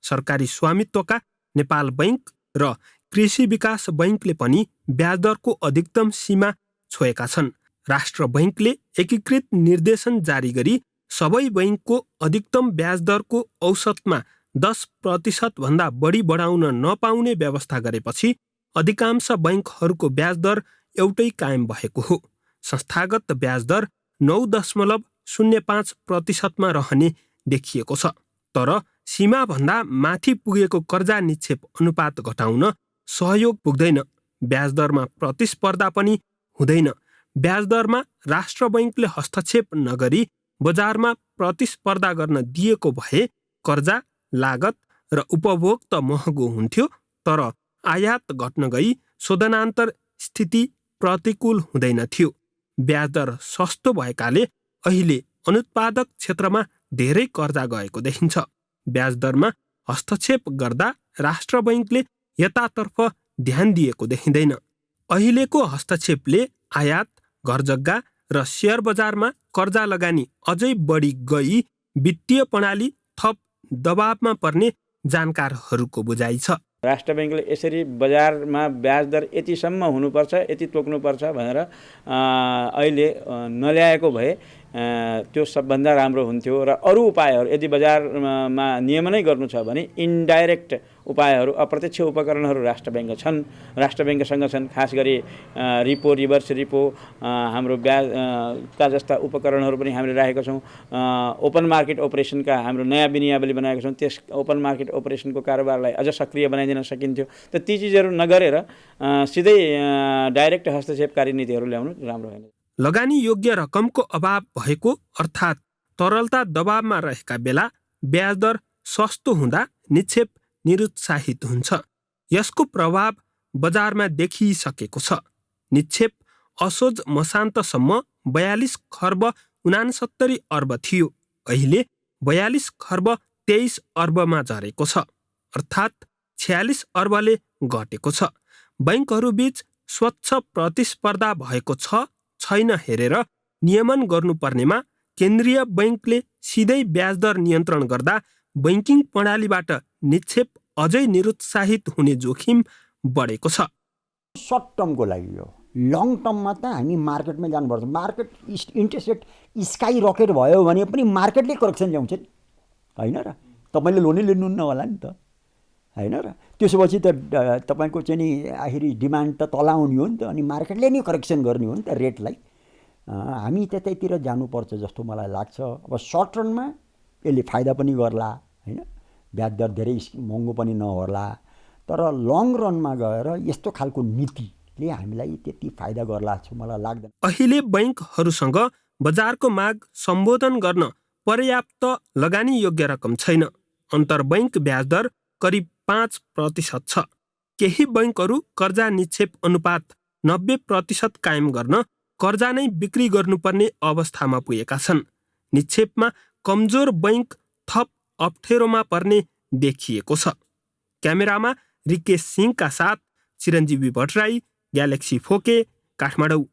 Speaker 15: सरकारी स्वामित्वका नेपाल बैङ्क र कृषि विकास बैङ्कले पनि ब्याज दरको अधिकतम सीमा छोएका छन्। राष्ट्र बैङ्कले एकीकृत निर्देशन जारी गरी सबै बैङ्कको अधिकतम ब्याज दरको औसतमा 10% भन्दा बढी बढाउन नपाउने व्यवस्था गरेपछि अधिकांश बैङ्कहरूको ब्याज दर एउटै कायम भएको हो। संस्थागत ब्याज दर 9.05% मा रहने देखिएको छ। तर सीमाभन्दा माथि पुगेको कर्जा निक्षेप अनुपात घटाउन सहयोग पुग्दैन। ब्याज दरमा प्रतिस्पर्धा पनि हुँदैन। ब्याज दरमा राष्ट्र बैङ्कले हस्तक्षेप नगरी बजारमा प्रतिस्पर्धा गर्न दिएको भए कर्जा, लागत र उपभोग त महँगो हुन्थ्यो, तर आयात घट्न गई शोधनान्तर स्थिति प्रतिकूल हुँदैन थियो। ब्याज दर सस्तो भएकाले अहिले अनुत्पादक क्षेत्रमा धेरै कर्जा गएको देखिन्छ। ब्याज दरमा हस्तक्षेप गर्दा राष्ट्र बैङ्कले यतातर्फ ध्यान दिएको देखिँदैन। अहिलेको हस्तक्षेपले आयात, घरजग्गा र शेयर बजारमा कर्जा लगानी अझै बढी गई वित्तीय प्रणाली थप दबावमा पर्ने जानकारहरूको बुझाइ छ।
Speaker 16: राष्ट्र बैंकले यसरी बजारमा ब्याज दर यतिसम्म हुनुपर्छ, यति तोक्नुपर्छ भनेर अहिले नल्याएको भए त्यो सबभन्दा राम्रो हुन्थ्यो। र अरू उपायहरू यदि बजारमा नियमनै गर्नु छ भने इन्डाइरेक्ट उपायहरू, अप्रत्यक्ष उपकरणहरू राष्ट्र बैंकसँग छन्। खास गरी रिपो, रिभर्स रिपो, हाम्रो ब्याजका जस्ता उपकरणहरू पनि हामीले राखेका छौँ। ओपन मार्केट अपरेसनका हाम्रो नयाँ विनियावली बनाएका छौँ। त्यस ओपन मार्केट अपरेसनको कारोबारलाई अझ सक्रिय बनाइदिन सकिन्थ्यो। त ती चिजहरू नगरेर सिधै डाइरेक्ट हस्तक्षेपकारी नीतिहरू ल्याउनु राम्रो होइन।
Speaker 15: लगानी योग्य रकमको अभाव भएको अर्थात् तरलता दबावमा रहेका बेला ब्याज दर सस्तो हुँदा निक्षेप निरुत्साहित हुन्छ। यसको प्रभाव बजारमा देखिसकेको छ। निक्षेप असोज मसान्तसम्म 42 खर्ब 69 अर्ब थियो, अहिले 42 खर्ब 23 अर्बमा झरेको छ, अर्थात् 46 अर्बले घटेको छ। बैंकहरूबीच स्वच्छ प्रतिस्पर्धा भएको छ छैन हेरेर नियमन गर्नुपर्नेमा केन्द्रीय बैंकले सिधै ब्याज दर नियन्त्रण गर्दा बैंकिङ प्रणालीबाट निक्षेप अझै निरुत्साहित हुने जोखिम बढेको छ।
Speaker 17: सर्ट टर्मको लागि हो, लङ टर्ममा त हामी मार्केटमै जानुपर्छ। Market interest rate sky rocket भयो भने पनि मार्केटले करेक्सन ल्याउँछ नि, होइन र? तपाईँले लोनै लिनुहुन्न होला नि त, होइन र? त्यसपछि त तपाईँको चाहिँ नि आखिरी डिमान्ड त तल आउने हो नि त, अनि मार्केटले नै करेक्सन गर्ने हो नि त रेटलाई। हामी त्यतैतिर जानुपर्छ जस्तो मलाई लाग्छ। अब सर्ट रनमा यसले फाइदा पनि गर्ला, होइन, ब्याज दर धेरै महँगो पनि नहोला, तर लङ रनमा गएर यस्तो खालको नीतिले हामीलाई त्यति फाइदा गर्ला जस्तो मलाई लाग्दैन।
Speaker 15: अहिले बैंकहरूसँग बजारको माग सम्बोधन गर्न पर्याप्त लगानी योग्य रकम छैन। अन्तर्बैङ्क ब्याज दर करिब 5% छ। केही बैंकहरू कर्जा निक्षेप अनुपात 90% कायम गर्न कर्जा नै बिक्री गर्नुपर्ने अवस्थामा पुगेका छन्। निक्षेपमा कमजोर बैंक थप अप्ठ्यारोमा पर्ने देखिएको छ। क्यामेरामा रिकेश सिंहका साथ चिरञ्जीवी भट्टराई, ग्यालेक्सी फोके, काठमाडौँ।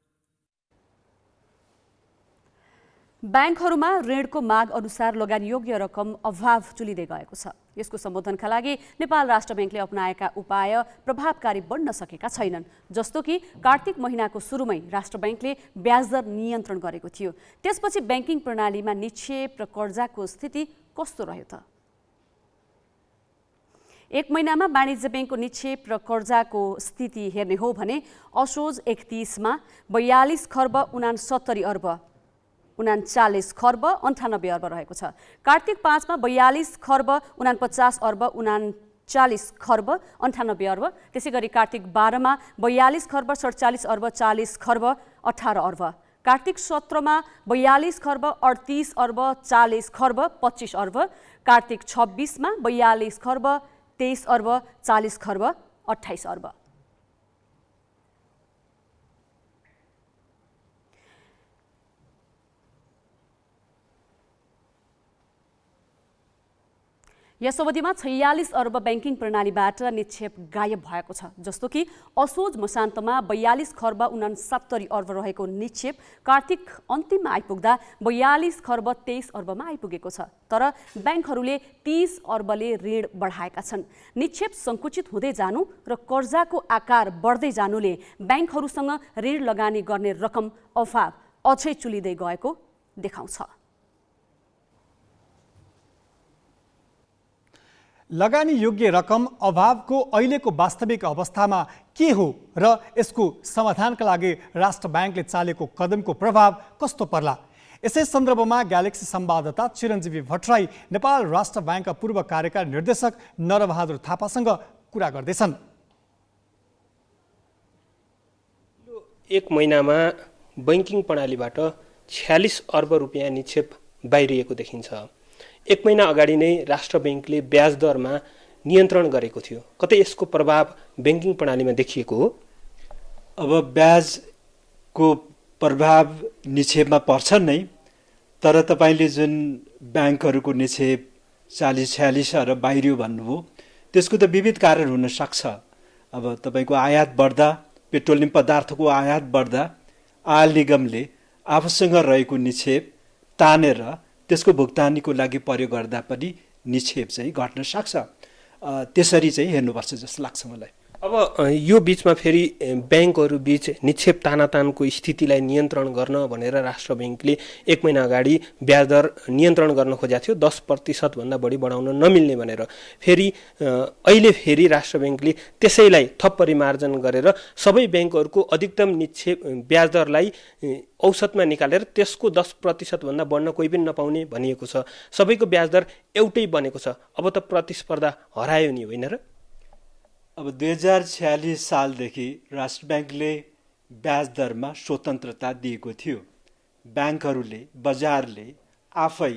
Speaker 2: ब्याङ्कहरूमा ऋणको माग अनुसार लगानीयोग्य रकम अभाव चुलिँदै गएको छ। यसको सम्बोधनका लागि नेपाल राष्ट्र ब्याङ्कले अपनाएका उपाय प्रभावकारी बन्न सकेका छैनन्। जस्तो कि कार्तिक महिनाको सुरुमै राष्ट्र ब्याङ्कले ब्याज दर नियन्त्रण गरेको थियो। त्यसपछि ब्याङ्किङ प्रणालीमा निक्षेप र कर्जाको स्थिति कस्तो रह्यो त? एक महिनामा वाणिज्य ब्याङ्कको निक्षेप र कर्जाको स्थिति हेर्ने हो भने असोज 31 मा 42 खर्ब 69 अर्ब 39 खर्ब 98 अर्ब रहेको छ। कार्तिक 5 मा 42 खर्ब 49 अर्ब 39 खर्ब 98 अर्ब। त्यसै गरी कार्तिक 12 मा 42 खर्ब 47 अर्ब 40 खर्ब 18 अर्ब। कार्तिक 17 मा 42 खर्ब 38 अर्ब 40 खर्ब 25 अर्ब। कार्तिक 26 मा 42 खर्ब 23 अर्ब 40 खर्ब 28 अर्ब। यस अवधिमा 46 अर्ब ब्याङ्किङ प्रणालीबाट निक्षेप गायब भएको छ। जस्तो कि असोज मसान्तमा 42 खर्ब 69 अर्ब रहेको निक्षेप कार्तिक अन्तिममा आइपुग्दा 42 खर्ब 23 अर्बमा आइपुगेको छ। तर ब्याङ्कहरूले 30 अर्बले ऋण बढाएका छन्। निक्षेप सङ्कुचित हुँदै जानु र कर्जाको आकार बढ्दै जानुले ब्याङ्कहरूसँग ऋण लगानी गर्ने रकम अभाव अझै चुलिँदै गएको देखाउँछ।
Speaker 3: लगानी योग्य रकम अभावको अहिलेको वास्तविक अवस्थामा के हो र यसको समाधानका लागि राष्ट्र ब्याङ्कले चालेको कदमको प्रभाव कस्तो पर्ला? यसै सन्दर्भमा ग्यालेक्सी संवाददाता चिरञ्जीवी भट्टराई नेपाल राष्ट्र ब्याङ्कका पूर्व कार्यकारी निर्देशक नरबहादुर थापासँग कुरा गर्दैछन्।
Speaker 18: एक महिनामा बैंकिङ प्रणालीबाट 46 अर्ब रुपियाँ निक्षेप बाहिरिएको देखिन्छ। एक महिना अगाडि नै राष्ट्र ब्याङ्कले ब्याज दरमा नियन्त्रण गरेको थियो। कतै यसको प्रभाव ब्याङ्किङ प्रणालीमा देखिएको हो?
Speaker 19: अब ब्याजको प्रभाव निक्षेपमा पर्छ नै, तर तपाईँले जुन ब्याङ्कहरूको निक्षेप 40-46 अर्ब बाहिरियो भन्नुभयो, त्यसको त विविध कारण हुन सक्छ। अब तपाईँको आयात बढ्दा, पेट्रोलियम पदार्थको आयात बढ्दा आयल निगमले आफूसँग रहेको निक्षेप तानेर त्यसको भुक्तानीको लागि प्रयोग गर्दा पनि निक्षेप चाहिँ घट्न सक्छ। त्यसरी चाहिँ हेर्नुपर्छ जस्तो लाग्छ मलाई।
Speaker 18: अब यो बिचमा फेरि ब्याङ्कहरू बिच निक्षेप तानातानको स्थितिलाई नियन्त्रण गर्न भनेर राष्ट्र ब्याङ्कले 1 महिना अगाडि ब्याज दर नियन्त्रण गर्न खोजेको थियो, 10% भन्दा बढी बढाउन नमिल्ने भनेर। फेरि अहिले फेरि राष्ट्र ब्याङ्कले त्यसैलाई थप परिमार्जन गरेर सबै ब्याङ्कहरूको अधिकतम निक्षेप ब्याज दरलाई औसतमा निकालेर त्यसको 10% भन्दा बढ्न कोही पनि नपाउने भनिएको छ। सबैको ब्याज दर एउटै बनेको छ। अब त प्रतिस्पर्धा हरायो नि, होइन र?
Speaker 19: अब 2046 सालदेखि राष्ट्र ब्याङ्कले ब्याज दरमा स्वतन्त्रता दिएको थियो। ब्याङ्कहरूले, बजारले आफै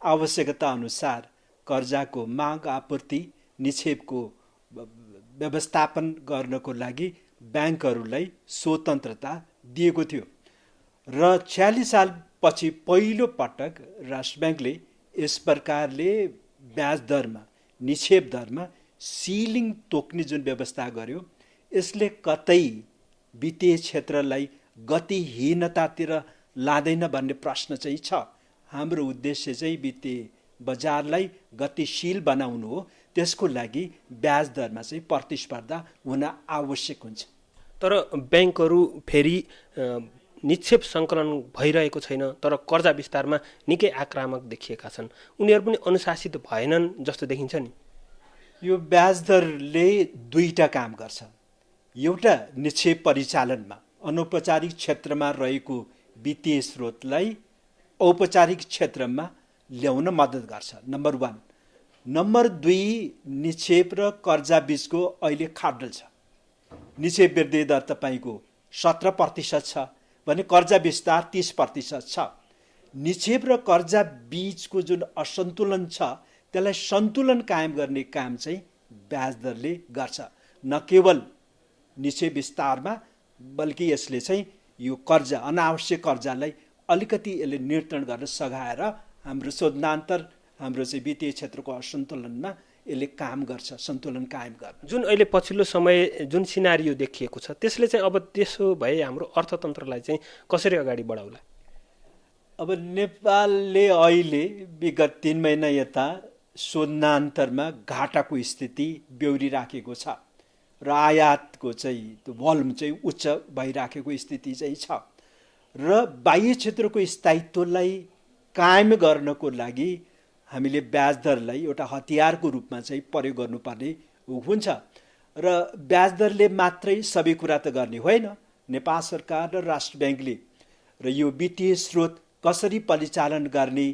Speaker 19: आवश्यकता अनुसार कर्जाको माग आपूर्ति, निक्षेपको व्यवस्थापन गर्नको लागि ब्याङ्कहरूलाई स्वतन्त्रता दिएको थियो। र 46 सालपछि पहिलो पटक राष्ट्र ब्याङ्कले यस प्रकारले ब्याज दरमा, निक्षेप दरमा सिलिङ तोक्ने जुन व्यवस्था गर्यो, यसले कतै वित्तीय क्षेत्रलाई गतिहीनतातिर लाँदैन भन्ने प्रश्न चाहिँ छ। हाम्रो उद्देश्य चाहिँ वित्तीय बजारलाई गतिशील बनाउनु हो। त्यसको लागि ब्याज दरमा चाहिँ प्रतिस्पर्धा हुन आवश्यक हुन्छ।
Speaker 18: तर ब्याङ्कहरू फेरि निक्षेप सङ्कलन भइरहेको छैन, तर कर्जा विस्तारमा निकै आक्रामक देखिएका छन्। उनीहरू पनि अनुशासित भएनन् जस्तो देखिन्छ नि।
Speaker 19: यो ब्याज दरले दुईटा काम गर्छ। एउटा निक्षेप परिचालनमा अनौपचारिक क्षेत्रमा रहेको वित्तीय स्रोतलाई औपचारिक क्षेत्रमा ल्याउन मद्दत गर्छ, नम्बर 1। नम्बर 2, निक्षेप र कर्जा बीचको अहिले खाडल छ। निक्षेप वृद्धि दर तपाईँको 17% छ भने कर्जा विस्तार 30% छ। निक्षेप र कर्जा बीचको जुन असन्तुलन छ त्यसलाई सन्तुलन कायम गर्ने काम चाहिँ ब्याज दरले गर्छ। न केवल निक्षेप विस्तारमा बल्कि यसले चाहिँ यो कर्जा, अनावश्यक कर्जालाई अलिकति यसले नियन्त्रण गर्न सघाएर हाम्रो शोधनान्तर, हाम्रो चाहिँ वित्तीय क्षेत्रको असन्तुलनमा यसले काम गर्छ, सन्तुलन कायम गर्न।
Speaker 18: जुन अहिले पछिल्लो समय जुन सिनारियो देखिएको छ त्यसले चाहिँ अब त्यसो भए हाम्रो अर्थतन्त्रलाई चाहिँ कसरी अगाडि बढाउला?
Speaker 19: अब नेपालले अहिले विगत 3 महिना यता शोधनान्तरमा घाटाको स्थिति बेहोरिराखेको छ र आयातको चाहिँ त्यो भोल्युम चाहिँ उच्च भइराखेको स्थिति चाहिँ छ। र बाह्य क्षेत्रको स्थायित्वलाई कायम गर्नको लागि हामीले ब्याज दरलाई एउटा हतियारको रूपमा चाहिँ प्रयोग गर्नुपर्ने हुन्छ। र ब्याज दरले मात्रै सबै कुरा त गर्ने होइन। नेपाल सरकार र राष्ट्र ब्याङ्कले र यो वित्तीय स्रोत कसरी परिचालन गर्ने,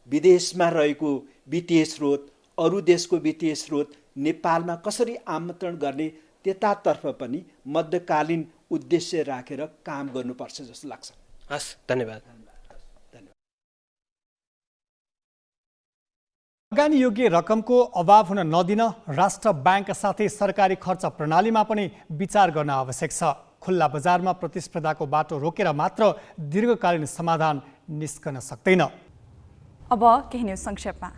Speaker 19: विदेशमा रहेको वित्तीय स्रोत, अरू देशको वित्तीय स्रोत नेपालमा कसरी आमन्त्रण गर्ने, त्यतातर्फ पनि मध्यकालीन उद्देश्य राखेर काम गर्नुपर्छ जस्तो लाग्छ।
Speaker 18: हस्, धन्यवाद।
Speaker 3: लगानी योग्य रकमको अभाव हुन नदिन राष्ट्र ब्याङ्क साथै सरकारी खर्च प्रणालीमा पनि विचार गर्न आवश्यक छ। खुल्ला बजारमा प्रतिस्पर्धाको बाटो रोकेर मात्र दीर्घकालीन समाधान निस्कन सक्दैन।
Speaker 4: अब केही न्युज संक्षेपमा।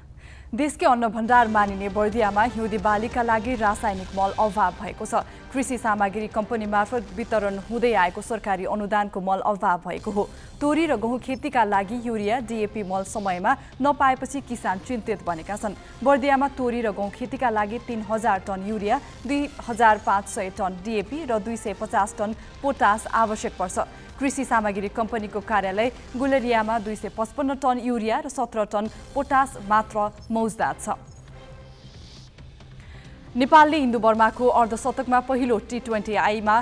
Speaker 4: देशकै अन्न भण्डार मानिने बर्दियामा हिउँदे बालीका लागि रासायनिक मल अभाव भएको छ। कृषि सामग्री कम्पनी मार्फत वितरण हुँदै आएको सरकारी अनुदानको मल अभाव भएको हो। तोरी र गहुँ खेतीका लागि युरिया, डिएपी मल समयमा नपाएपछि किसान चिन्तित बनेका छन्। बर्दियामा तोरी र गहुँ खेतीका लागि 3000 टन युरिया, 2500 टन डिएपी र 250 टन पोटास आवश्यक पर्छ। कृषि सामग्री कम्पनीको कार्यालय गुलरियामा 255 टन युरिया र 17 टन पोटास मात्र मौजदात छ। नेपालले हिन्दू बर्माको अर्धशतकमा पहिलो T20I मा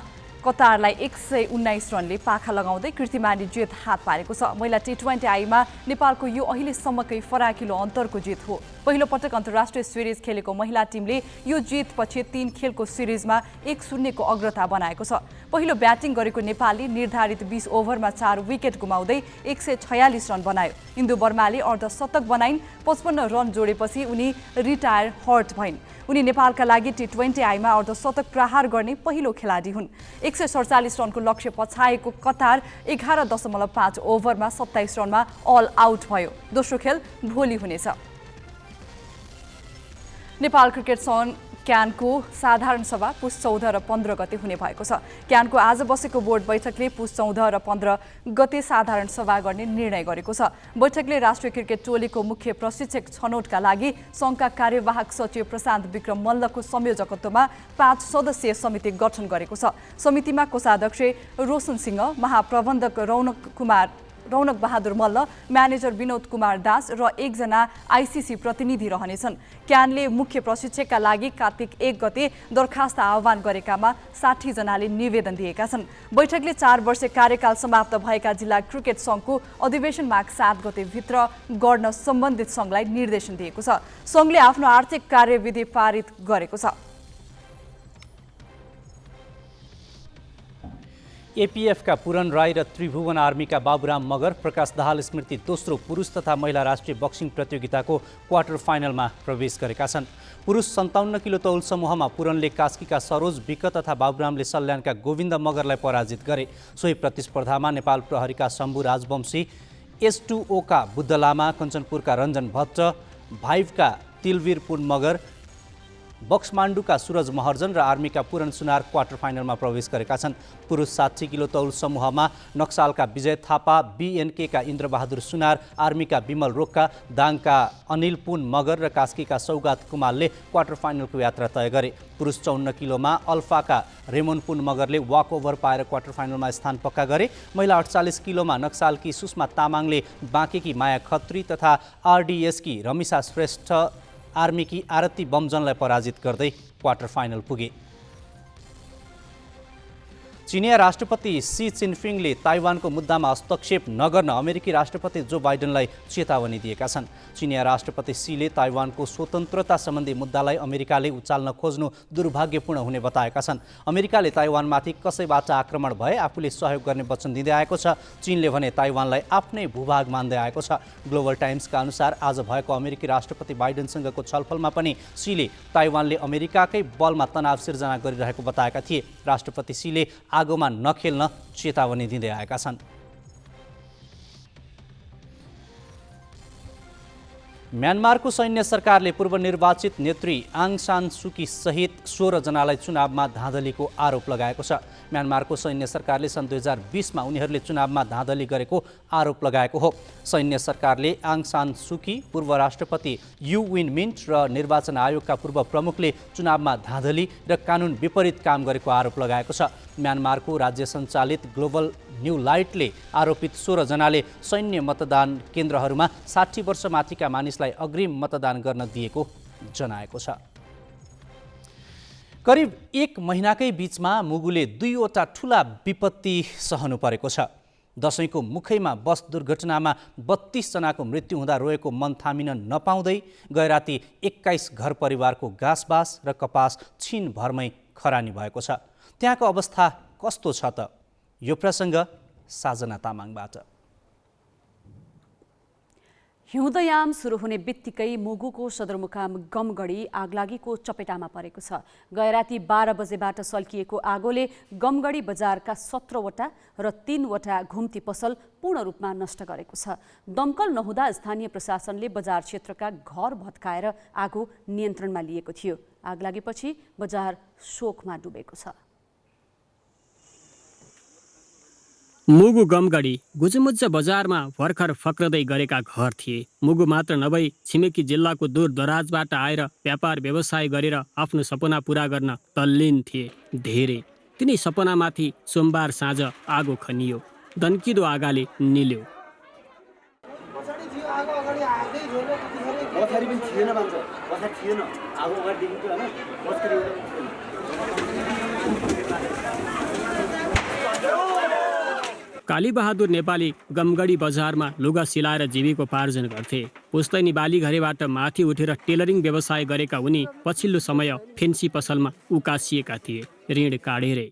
Speaker 4: कतारलाई 119 रनले पाखा लगाउँदै कीर्तिमानी जित हात पारेको छ। महिला T20I मा नेपालको यो अहिलेसम्मकै फराकिलो अन्तरको जित हो। पहिलो पटक अन्तर्राष्ट्रिय सिरिज खेलेको महिला टिमले यो जितपछि 3 खेलको सिरिजमा 1-0 को अग्रता बनाएको छ। पहिलो ब्याटिङ गरेको नेपालले निर्धारित 20 ओभरमा 4 विकेट गुमाउँदै 146 रन बनायो। हिन्दू बर्माले अर्धशतक बनाइन्, 55 रन जोडेपछि उनी रिटायर हर्ट भइन्। उनी नेपालका लागि T20I मा अर्धशतक प्रहार गर्ने पहिलो खेलाडी हुन्। 147 रनको लक्ष्य पछाएको कतार 11.5 ओभरमा 27 रनमा अल आउट भयो। दोस्रो खेल भोलि हुनेछ। नेपाल क्रिकेट सन् क्यानको साधारण सभा पुस 14 र 15 गते हुने भएको छ। क्यानको आज बसेको बोर्ड बैठकले पुस 14 र 15 गते साधारण सभा गर्ने निर्णय गरेको छ। बैठकले राष्ट्रिय क्रिकेट टोलीको मुख्य प्रशिक्षक छनौटका लागि सङ्घका कार्यवाहक सचिव प्रशान्त विक्रम मल्लको संयोजकत्वमा 5 सदस्यीय समिति गठन गरेको छ। समितिमा कोषाध्यक्ष रोशन सिंह, महाप्रबन्धक रौनक बहादुर मल्ल, म्यानेजर विनोद कुमार दास र 1 जना आइसिसी प्रतिनिधि रहनेछन्। क्यानले मुख्य प्रशिक्षकका लागि कार्तिक 1 गते दरखास्त आह्वान गरेकामा 60 जनाले निवेदन दिएका छन्। बैठकले 4 वर्ष कार्यकाल समाप्त भएका जिल्ला क्रिकेट सङ्घको अधिवेशन माघ 7 गतेभित्र गर्न सम्बन्धित सङ्घलाई निर्देशन दिएको छ। सङ्घले आफ्नो आर्थिक कार्यविधि पारित गरेको छ।
Speaker 5: एपीएफका पूरन राई र त्रिभुवन आर्मीका बाबुराम मगर प्रकाश दाहाल स्मृति दोस्रो पुरुष तथा महिला राष्ट्रिय बक्सिङ प्रतियोगिताको क्वार्टर फाइनलमा प्रवेश गरेका छन्। पुरुष 57 किलो तौल समूहमा पूरनले कास्कीका सरोज विक तथा बाबुरामले सल्यानका गोविन्द मगरलाई पराजित गरे। सोही प्रतिस्पर्धामा नेपाल प्रहरीका शम्भु राजवंशी, S2O का बुद्ध लामा, कञ्चनपुरका रञ्जन भट्ट, भाइभका तिलवीर पुन मगर, बक्समाण्डुका सूरज महर्जन र आर्मीका पूरन सुनार क्वार्टर फाइनलमा प्रवेश गरेका छन्। पुरुष 60 किलो तौल समूहमा नक्सालका विजय थापा, BNK का इन्द्रबहादुर सुनार, आर्मीका विमल रोक्का, दाङका अनिल पुन मगर र कास्कीका सौगात कुमारले क्वार्टर फाइनलको यात्रा तय गरे। पुरुष 54 किलोमा अल्फाका रेमन पुन मगरले वाक ओभर पाएर क्वार्टर फाइनलमा स्थान पक्का गरे। महिला 48 किलोमा नक्सालकी सुषमा तामाङले बाँकेकी माया खत्री तथा RDS की रमिसा श्रेष्ठ, आर्मीकी आरती बमजनलाई पराजित गर्दै क्वार्टर फाइनल पुगे। चिनिया राष्ट्रपति सी चिनफिङले ताइवानको मुद्दामा हस्तक्षेप नगर्न अमेरिकी राष्ट्रपति जो बाइडेनलाई चेतावनी दिएका छन्। चिनिया राष्ट्रपति सीले ताइवानको स्वतन्त्रता सम्बन्धी मुद्दालाई अमेरिकाले उचाल्न खोज्नु दुर्भाग्यपूर्ण हुने बताएका छन्। अमेरिकाले ताइवानमाथि कसैबाट आक्रमण भए आफूले सहयोग गर्ने वचन दिँदै आएको छ। चीनले भने ताइवानलाई आफ्नै भूभाग मान्दै आएको छ। ग्लोबल टाइम्सका अनुसार आज भएको अमेरिकी राष्ट्रपति बाइडेनसँगको छलफलमा पनि सीले ताइवानले अमेरिकाकै बलमा तनाव सिर्जना गरिरहेको बताएका थिए। राष्ट्रपति सीले आगोमा नखेल्न चेतावनी दिँदै आएका छन्। म्यानमारको सैन्य सरकारले पूर्वनिर्वाचित नेत्री आङ सान सुकी सहित 16 जनालाई चुनावमा धाँधलीको आरोप लगाएको छ। म्यानमारको सैन्य सरकारले सन् 2020मा उनीहरूले चुनावमा धाँधली गरेको आरोप लगाएको हो। सैन्य सरकारले आङ सान सुकी, पूर्व राष्ट्रपति यू विन मिन्ट र निर्वाचन आयोगका पूर्व प्रमुखले चुनावमा धाँधली र कानुन विपरीत काम गरेको आरोप लगाएको छ। म्यानमारको राज्य सञ्चालित ग्लोबल न्यू लाइटले आरोपित 16 जनाले सैन्य मतदान केन्द्रहरूमा 60 वर्ष माथिका मानिसलाई अग्रिम मतदान गर्न दिएको जनाएको छ। करिब 1 महिनाकै बीचमा मुगुले 2वटा ठूला विपत्ति सहनु परेको छ। दशैंको मुखैमा बस दुर्घटनामा 32 जनाको मृत्यु हुँदा रोएको मन थामिन नपाउँदै गैराती 21 घर परिवारको घाँसबास र कपास छिनभरमै खरानी भएको छ। त्यहाँको अवस्था कस्तो छ त? यो प्रसङ्ग साजना तामाङबाट।
Speaker 2: हिउँदयाम सुरु हुने बित्तिकै मुगुको सदरमुकाम गमगढी आगलागीको चपेटामा परेको छ। गैराती 12 बजेबाट सल्किएको आगोले गमगढी बजारका 17वटा र 3वटा घुम्ती पसल पूर्ण रूपमा नष्ट गरेको छ। दमकल नहुँदा स्थानीय प्रशासनले बजार क्षेत्रका घर भत्काएर आगो नियन्त्रणमा लिएको थियो। आगलागीपछि बजार शोकमा डुबेको छ।
Speaker 20: मुगु गमगढी गुजुमुज्ज बजारमा भर्खर फक्रदै गरेका घर थिए। मुगु मात्र नभई छिमेकी जिल्लाको दूर दराजबाट आएर व्यापार व्यवसाय गरेर आफ्नो सपना पूरा गर्न तल्लीन थिए धेरै। तिनी सपनामाथि सोमबार साँझ आगो खनियो। दन्किदो आगाले निल्यो। कालीबहादुर नेपाली गमगढी बजारमा लुगा सिलाएर जीविकोपार्जन गर्थे। पुस्तैनी बाली घरेबाट माथि उठेर टेलरिङ व्यवसाय गरेका उनी पछिल्लो समय फेन्सी पसलमा उकासिएका थिए, ऋण काढेरै।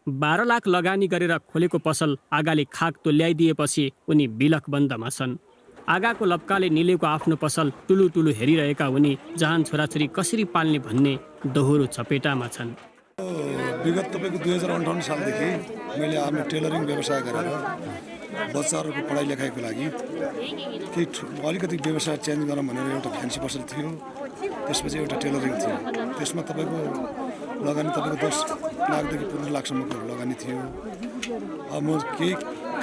Speaker 20: 12 लाख लगानी गरेर खोलेको पसल आगाले खाक तुल्याइदिएपछि उनी बिलक बन्दमा छन्। आगाको लप्काले निलेको आफ्नो पसल टुलु टुलु हेरिरहेका उनी जहान छोराछोरी कसरी पाल्ने भन्ने दोहोरो चपेटामा छन्।
Speaker 21: विगत तपाईँको 2058 सालदेखि मैले आफ्नो टेलरिङ व्यवसाय गरेर बच्चाहरूको पढाइ लेखाइको लागि केही अलिकति व्यवसाय चेन्ज गरौँ भनेर एउटा फ्यान्सी पसल थियो। त्यसपछि एउटा टेलरिङ थियो, त्यसमा तपाईँको लगानी तपाईँको 10 लाखदेखि 15 लाखसम्मको लगानी थियो। अब म केही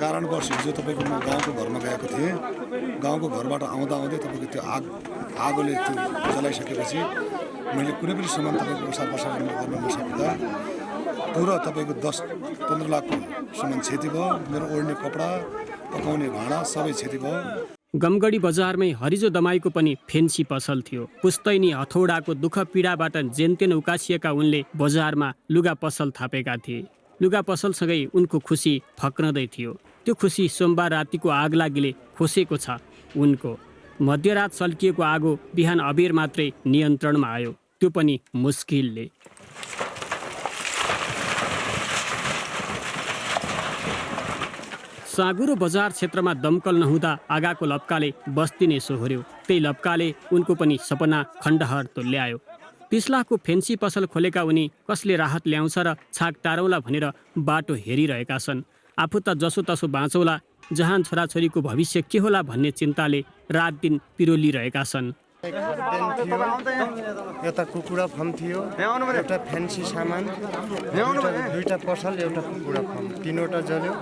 Speaker 21: कारणवश हिजो तपाईँको म गाउँको घरमा गएको थिएँ, गाउँको घरबाट आउँदा आउँदै तपाईँको त्यो आगोले त्यो जलाइसकेपछि मैले कुनै पनि सामान तपाईँको ओसार पसार गर्न नसक्दा पुरा तपाईँको 10-15 लाखको सामान क्षति भयो। मेरो ओढ्ने कपडा, पकाउने भाँडा सबै क्षति भयो।
Speaker 20: गमगढी बजारमै हरिजो दमाईको पनि फेन्सी पसल थियो। पुस्तैनी हथौडाको दुःख पीडाबाट जेनतेन उकासिएका उनले बजारमा लुगा पसल थापेका थिए। लुगा पसलसँगै उनको खुसी फक्रँदै थियो। त्यो खुसी सोमबार रातिको आगलागीले खोसेको छ उनको। मध्यरात सल्किएको आगो बिहान अबेर मात्रै नियन्त्रणमा आयो, त्यो पनि मुस्किलले। साँगुरो बजार क्षेत्रमा दमकल नहुँदा आगाको लप्काले बस्ती नै सोहोर्यो। त्यही लप्काले उनको पनि सपना खण्डहर तुल्यायो। 30 लाखको फेन्सी पसल खोलेका उनी कसले राहत ल्याउँछ र छाक टारौँला भनेर बाटो हेरिरहेका छन्। आफू त जसोतसो बाँचौला, जहान छोराछोरीको भविष्य के होला भन्ने चिन्ताले रात दिन पिरोलिरहेका छन्।
Speaker 1: एउटा कुकुडा फार्म थियो, एउटा फेन्सी सामान, दुईटा पसल, एउटा कुकुडा फार्म, 3वटा जल्यो।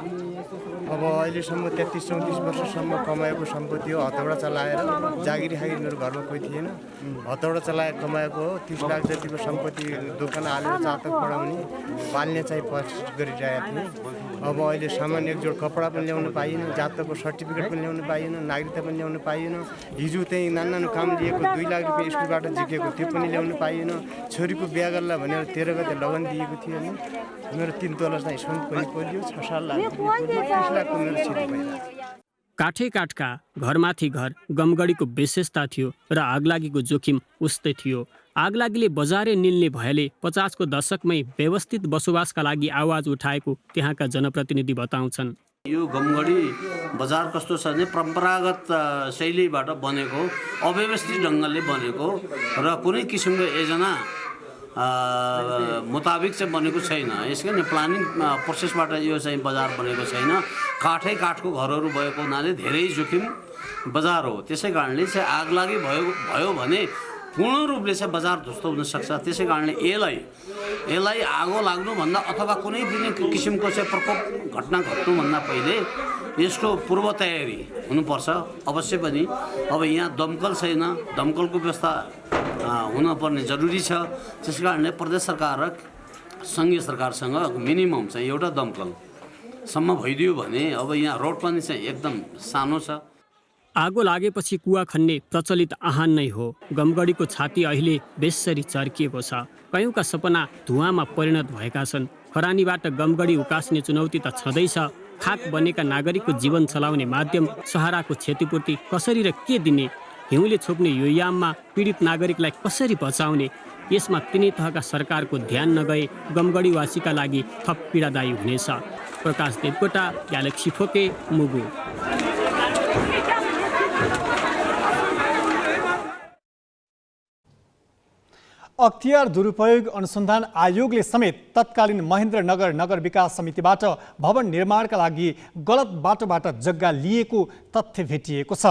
Speaker 1: अब अहिलेसम्म 33-34 वर्षसम्म कमाएको सम्पत्ति हो। हतौडा चलाएर जागिरी खागिरी मेरो घरमा कोही थिएन, हतौडा चलाएर कमाएको हो। 30 लाख जतिको सम्पत्ति दोकान हालेर जातक पढाउने पाल्ने चाहिँ पर्चेस गरिरहेको थिएँ। अब अहिले सामान एक जोड कपडा पनि ल्याउन पाइएन, जातकको सर्टिफिकेट पनि ल्याउन पाइएन, नागरिकता पनि ल्याउन पाइएन। हिजो चाहिँ नानो काम लिएको 2 लाख रुपियाँ स्कुलबाट झिकेको त्यो पनि ल्याउन पाइएन। छोरीको बिहा गर्ला भनेर 13 गते लगन दिएको थियो नि। मेरो 3 तोला चाहिँ सुन पनि पोल्यो, 6 लाख 30 लाखको मेरो क्षति भयो।
Speaker 20: काठे काठका घरमाथि घर गमगढीको विशेषता थियो र आगलागीको जोखिम उस्तै थियो। आगलागीले बजारै निल्ने भएले 50 को दशकमै व्यवस्थित बसोबासका लागि आवाज उठाएको त्यहाँका जनप्रतिनिधि बताउँछन्।
Speaker 22: यो गमगढी बजार कस्तो छ भने परम्परागत शैलीबाट बनेको, अव्यवस्थित ढङ्गले बनेको र कुनै किसिमको योजना मुताबिक चाहिँ बनेको छैन। यसकै प्लानिङ प्रोसेसबाट यो चाहिँ बजार बनेको छैन। काठै काठको घरहरू भएको हुनाले धेरै जोखिम बजार हो। त्यसै कारणले चाहिँ आगलागी भयो भने पूर्ण रूपले चाहिँ बजार ध्वस्त हुन सक्छ। त्यसै कारणले यसलाई आगो लाग्नुभन्दा अथवा कुनै पनि किसिमको चाहिँ प्रकोप घटना घट्नुभन्दा पहिले यसको पूर्व तयारी हुनुपर्छ अवश्य पनि। अब यहाँ दमकल छैन, दमकलको व्यवस्था हुनुपर्ने जरुरी छ। त्यसै कारणले प्रदेश सरकार र सङ्घीय सरकारसँग मिनिमम चाहिँ एउटा दमकलसम्म भइदियो भने अब यहाँ रोड पनि चाहिँ एकदम सानो छ।
Speaker 20: आगो लागेपछि कुवा खन्ने प्रचलित आहान नै हो। गमगढीको छाती अहिले बेसरी चर्किएको छ। कयौँका सपना धुवाँमा परिणत भएका छन्। खरानीबाट गमगढी उकास्ने चुनौती त छँदैछ। खाक बनेका नागरिकको जीवन चलाउने माध्यम सहाराको क्षतिपूर्ति कसरी र के दिने, हिउँले छोप्ने यो याममा पीडित नागरिकलाई कसरी बचाउने, यसमा तिनै तहका सरकारको ध्यान नगए गमगढीवासीका लागि थप पीडादायी हुनेछ। प्रकाश देवकोटा, ग्यालेक्सी फोके, मुगु।
Speaker 3: अख्तियार दुरुपयोग अनुसन्धान आयोगले समेत तत्कालीन महेन्द्रनगर नगर विकास समितिबाट भवन निर्माणका लागि गलत बाटोबाट जग्गा लिएको तथ्य भेटिएको छ।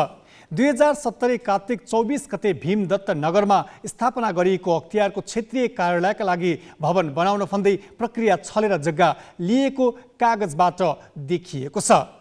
Speaker 3: 2070 कार्तिक 24 गते भीमदत्त नगरमा स्थापना गरिएको अख्तियारको क्षेत्रीय कार्यालयका लागि भवन बनाउन फन्दै प्रक्रिया छलेर जग्गा लिएको कागजबाट देखिएको छ।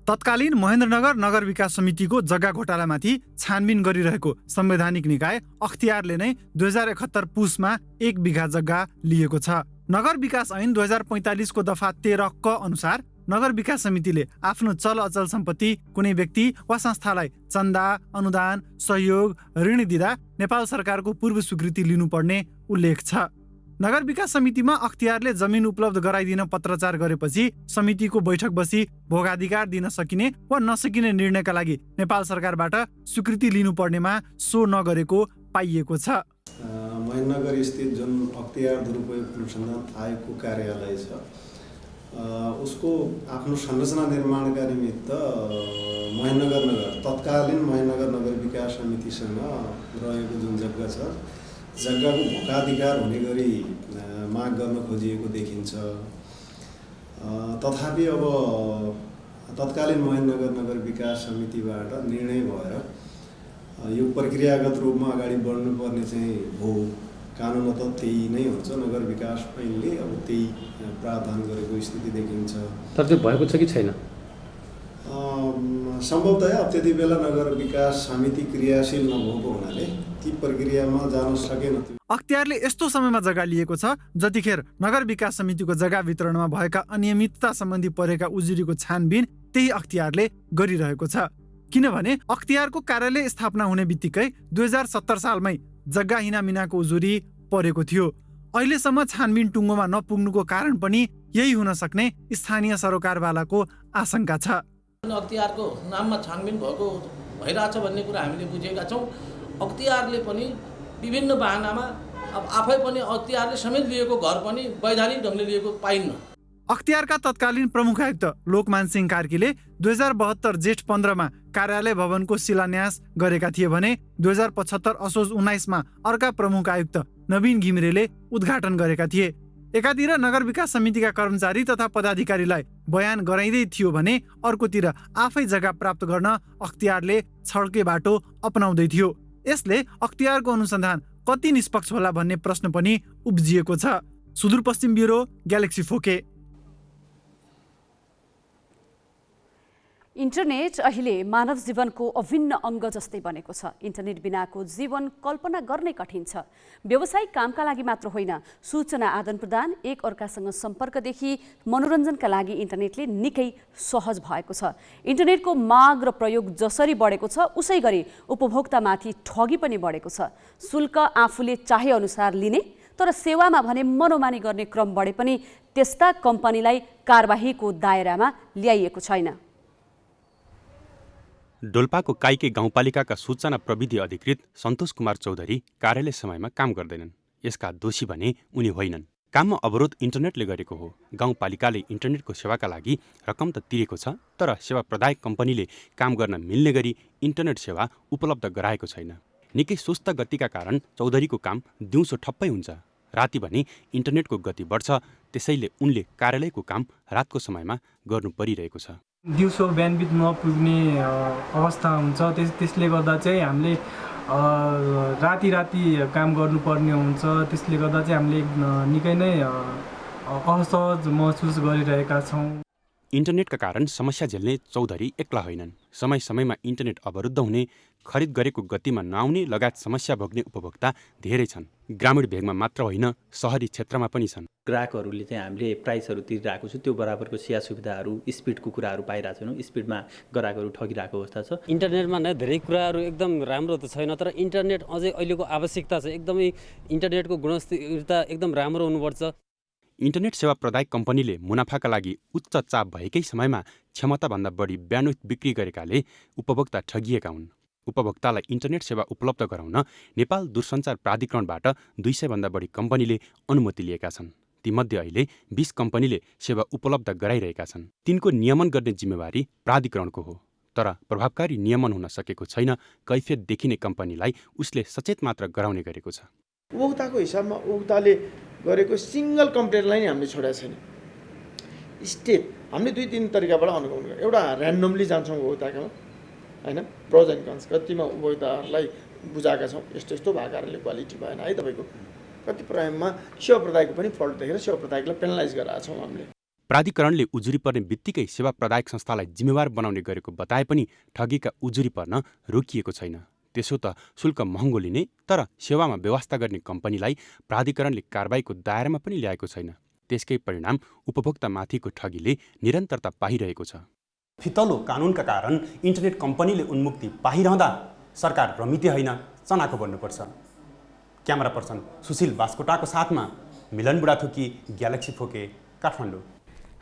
Speaker 23: तत्कालीन महेन्द्रनगर नगर विकास समितिको जग्गा घोटालामाथि छानबिन गरिरहेको संवैधानिक निकाय अख्तियारले नै 2071 पुसमा 1 बिघा जग्गा लिएको छ। नगर विकास ऐन 2045 को दफा 13 क अनुसार नगर विकास समितिले आफ्नो चल अचल सम्पत्ति कुनै व्यक्ति वा संस्थालाई चन्दा, अनुदान, सहयोग, ऋण दिँदा नेपाल सरकारको पूर्व स्वीकृति लिनुपर्ने उल्लेख छ। नगर विकास समितिमा अख्तियारले जमिन उपलब्ध गराइदिन पत्रचार गरेपछि समितिको बैठक बसी भोगाधिकार दिन सकिने वा नसकिने निर्णयका लागि नेपाल सरकारबाट स्वीकृति लिनुपर्नेमा सो नगरेको पाइएको छ।
Speaker 24: महेन्द्रनगर स्थित जुन अख्तियार दुरुपयोग अनुसन्धान आयोगको कार्यालय छ, उसको आफ्नो संरचना निर्माणका निमित्त महेन्द्रनगर तत्कालीन महेन्द्रनगर नगर विकास समितिसँग रहेको जुन जग्गा छ, जग्गाको भोगाधिकार हुने गरी माग गर्न खोजिएको देखिन्छ। तथापि अब तत्कालीन महेन्द्रनगर नगर विकास समितिबाट निर्णय भएर यो प्रक्रियागत रूपमा अगाडि बढ्नुपर्ने चाहिँ हो। कानुन त त्यही नै हुन्छ, नगर विकास ऐनले अब त्यही प्रावधान गरेको स्थिति देखिन्छ।
Speaker 6: तर त्यो भएको छ कि छैन?
Speaker 24: सम्भवतया अब त्यति बेला नगर विकास समिति क्रियाशील नभएको हुनाले ती प्रक्रियामा जान सकेन।
Speaker 23: अख्तियारले यस्तो समयमा जग्गा लिएको छ जतिखेर नगर विकास समितिको जग्गा वितरणमा भएका अनियमितता सम्बन्धी परेका उजुरीको छानबिन त्यही अख्तियारले गरिरहेको छ। किनभने अख्तियारको कार्यालय स्थापना हुने बित्तिकै 2070 सालमै जग्गा हिनामिनाको उजुरी परेको थियो। अहिलेसम्म छानबिन टुङ्गोमा नपुग्नुको कारण पनि यही हुन सक्ने स्थानीय सरोकारवालाको आशंका छ।
Speaker 7: अख्तियारको नाममा छानबिन भइरहेछ भन्ने कुरा हामीले बुझेका छौँ। अख्तियारले पनि विभिन्न बहानामा अब आफै पनि अख्तियारले समेत लिएको घर पनि वैधानिक ढङ्गले लिएको पाइन्न।
Speaker 23: अख्तियारका तत्कालीन प्रमुख आयुक्त लोकमान सिंह कार्कीले 2072 जेठ 15 मा कार्यालय भवनको शिलान्यास गरेका थिए भने 2075 असोज 19 मा अर्का प्रमुख आयुक्त नवीन घिमिरेले उद्घाटन गरेका थिए। एकातिर नगर विकास समितिका कर्मचारी तथा पदाधिकारीलाई बयान गराइँदै थियो भने अर्कोतिर आफै जग्गा प्राप्त गर्न अख्तियारले छड्के बाटो अपनाउँदै थियो। यसले अख्तियारको अनुसन्धान कति निष्पक्ष होला भन्ने प्रश्न पनि उब्जिएको छ। Sudurpashchim bureau, Galaxy Phoke.
Speaker 2: Internet अहिले मानव जीवनको अभिन्न अङ्ग जस्तै बनेको छ। इन्टरनेट बिनाको जीवन कल्पना गर्नै कठिन छ। व्यावसायिक कामका लागि मात्र होइन, सूचना आदान प्रदान, एक अर्कासँग सम्पर्कदेखि मनोरञ्जनका लागि इन्टरनेटले निकै सहज भएको छ। इन्टरनेटको माग र प्रयोग जसरी बढेको छ उसै गरी उपभोक्तामाथि ठगी पनि बढेको छ। शुल्क आफूले चाहे अनुसार लिने, तर सेवामा भने मनोमानी गर्ने क्रम बढे पनि त्यस्ता कम्पनीलाई कारबाहीको दायरामा ल्याइएको छैन।
Speaker 8: डोल्पाको काइके गाउँपालिकाका सूचना प्रविधि अधिकृत सन्तोष कुमार चौधरी कार्यालय समयमा काम गर्दैनन्। यसका दोषी भने उनी होइनन्। काममा अवरोध इन्टरनेटले गरेको हो। गाउँपालिकाले इन्टरनेटको सेवाका लागि रकम त तिरेको छ, तर सेवा प्रदायक कम्पनीले काम गर्न मिल्ने गरी इन्टरनेट सेवा उपलब्ध गराएको छैन। निकै सुस्त गतिका कारण चौधरीको काम दिउँसो ठप्पै हुन्छ, राति भने इन्टरनेटको गति बढ्छ। त्यसैले उनले कार्यालयको काम रातको समयमा गर्नु परिरहेको छ।
Speaker 9: दिउँसो ब्यान्डविथ नपुग्ने अवस्था हुन्छ। त्यसले गर्दा चाहिँ हामीले राति काम गर्नुपर्ने हुन्छ। त्यसले गर्दा चाहिँ हामीले निकै नै असहज महसुस गरिरहेका छौँ।
Speaker 8: इन्टरनेटका कारण समस्या झेल्ने चौधरी एक्ला होइनन्। समय समयमा इन्टरनेट अवरुद्ध हुने, खरिद गरेको गतिमा नआउने लगायत समस्या भोग्ने उपभोक्ता धेरै छन्। ग्रामीण भेगमा मात्र होइन, शहरी क्षेत्रमा पनि छन्।
Speaker 25: ग्राहकहरूले चाहिँ हामीले प्राइसहरू तिरिरहेको छु, त्यो बराबरको सेवा सुविधाहरू, स्पिडको कुराहरू पाइरहेको छैनौँ। स्पिडमा ग्राहकहरू ठगिरहेको अवस्था छ।
Speaker 26: इन्टरनेटमा नै धेरै कुराहरू एकदम राम्रो त छैन, तर इन्टरनेट अझै अहिलेको आवश्यकता छ। एकदमै इन्टरनेटको गुणस्तरता एकदम राम्रो हुनुपर्छ।
Speaker 8: इन्टरनेट सेवा प्रदायक कम्पनीले मुनाफाका लागि उच्च चाप भएकै समयमा क्षमताभन्दा बढी ब्यान्डविथ बिक्री गरेकाले उपभोक्ता ठगिएका हुन्। उपभोक्तालाई इन्टरनेट सेवा उपलब्ध गराउन नेपाल दूरसञ्चार प्राधिकरणबाट 200 भन्दा बढी कम्पनीले अनुमति लिएका छन्। तीमध्ये अहिले 20 कम्पनीले सेवा उपलब्ध गराइरहेका छन्। तिनको नियमन गर्ने जिम्मेवारी प्राधिकरणको हो, तर प्रभावकारी नियमन हुन सकेको छैन। कैफियत देखिने कम्पनीलाई उसले सचेत मात्र गराउने गरेको छ।
Speaker 27: उपभोक्ताको हिसाबमा उपभोक्ताले गरेको सिङ्गल कम्प्लेनलाई नै हामीले छोडेको छैन। स्टेप हामीले 2-3 तरिकाबाट अनुगमन गर्छौँ। एउटा ऱ्यान्डमली जान्छौँ उपभोक्ताकोमा, होइन, प्रोज एन्ड कन्स कतिमा उपभोक्ताहरूलाई बुझाएका छौँ यस्तो यस्तो भएको कारणले क्वालिटी भएन है तपाईँको। कति प्रयोगमा सेवा प्रदायकको पनि फल्ट देखेर सेवा प्रदायकलाई पेनलाइज गराएका छौँ हामीले।
Speaker 8: प्राधिकरणले उजुरी पर्ने बित्तिकै सेवा प्रदायक संस्थालाई जिम्मेवार बनाउने गरेको बताए पनि ठगीका उजुरी पर्न रोकिएको छैन। त्यसो त शुल्क महँगो लिने तर सेवामा व्यवस्था गर्ने कम्पनीलाई प्राधिकरणले कारबाहीको दायरामा पनि ल्याएको छैन। त्यसकै परिणाम उपभोक्तामाथिको ठगीले निरन्तरता पाइरहेको छ।
Speaker 28: फितलो कानुनका कारण इन्टरनेट कम्पनीले उन्मुक्ति पाइरहँदा सरकार रमिते होइन, चनाखो बन्नुपर्छ। क्यामेरा पर्सन सुशील बास्कोटाको साथमा मिलन बुढाथोकी, ग्यालेक्सी फोके, काठमाडौँ।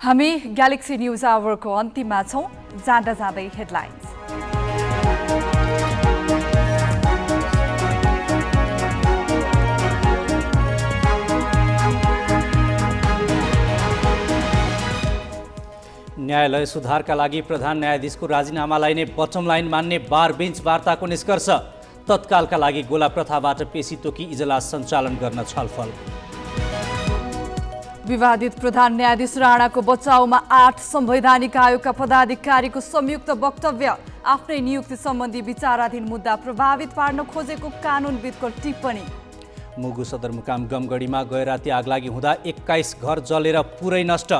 Speaker 4: हामी ग्यालेक्सी न्युज आवरको अन्तिममा छौँ। जाँदा जाँदै हेडलाइन्स।
Speaker 5: न्यायालय सुधारका लागि प्रधान न्यायाधीशको राजीनामालाई नै बटम लाइन मान्ने बार बेन्च वार्ताको निष्कर्ष। तत्कालका लागि गोला प्रथाबाट पेशी तोकी इजलास सञ्चालन गर्न छलफल।
Speaker 4: विवादित प्रधान न्यायाधीश राणाको बचाउमा 8 संवैधानिक आयोगका पदाधिकारीको संयुक्त वक्तव्य। आफ्नै नियुक्ति सम्बन्धी विचाराधीन मुद्दा प्रभावित पार्न खोजेको कानुनविदको टिप्पणी।
Speaker 5: मुगु सदरमुकाम गमगढीमा गए राति आगलागी हुँदा 21 घर जलेर पुरै नष्ट।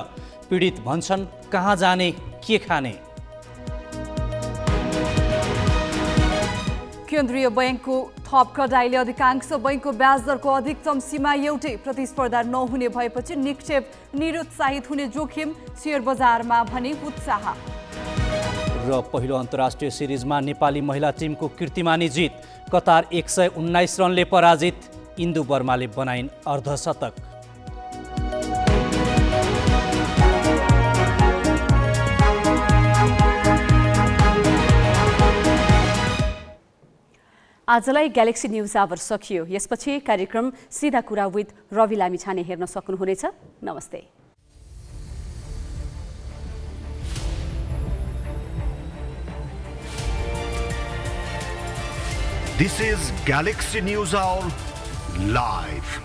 Speaker 5: पीडित भन्छन् कहाँ जाने के खाने।
Speaker 4: केन्द्रीय बैंकको थप कडाइले अधिकांश बैंकको ब्याज दरको अधिकतम सीमा एउटै। प्रतिस्पर्धा नहुने भएपछि निक्षेप निरुत्साहित हुने जोखिम। शेयर बजारमा भने उत्साह।
Speaker 5: र पहिलो अन्तर्राष्ट्रिय सिरिजमा नेपाली महिला टिमको कीर्तिमानी जित। कतार 119 रनले पराजित। इन्दु वर्माले बनाइन् अर्धशतक।
Speaker 2: आजलाई ग्यालेक्सी न्युज आवर सकियो। यसपछि कार्यक्रम सिधा कुरा विथ रवि लामिछाने हेर्न सक्नुहुनेछ। नमस्ते।
Speaker 6: This is Galaxy News Hour live.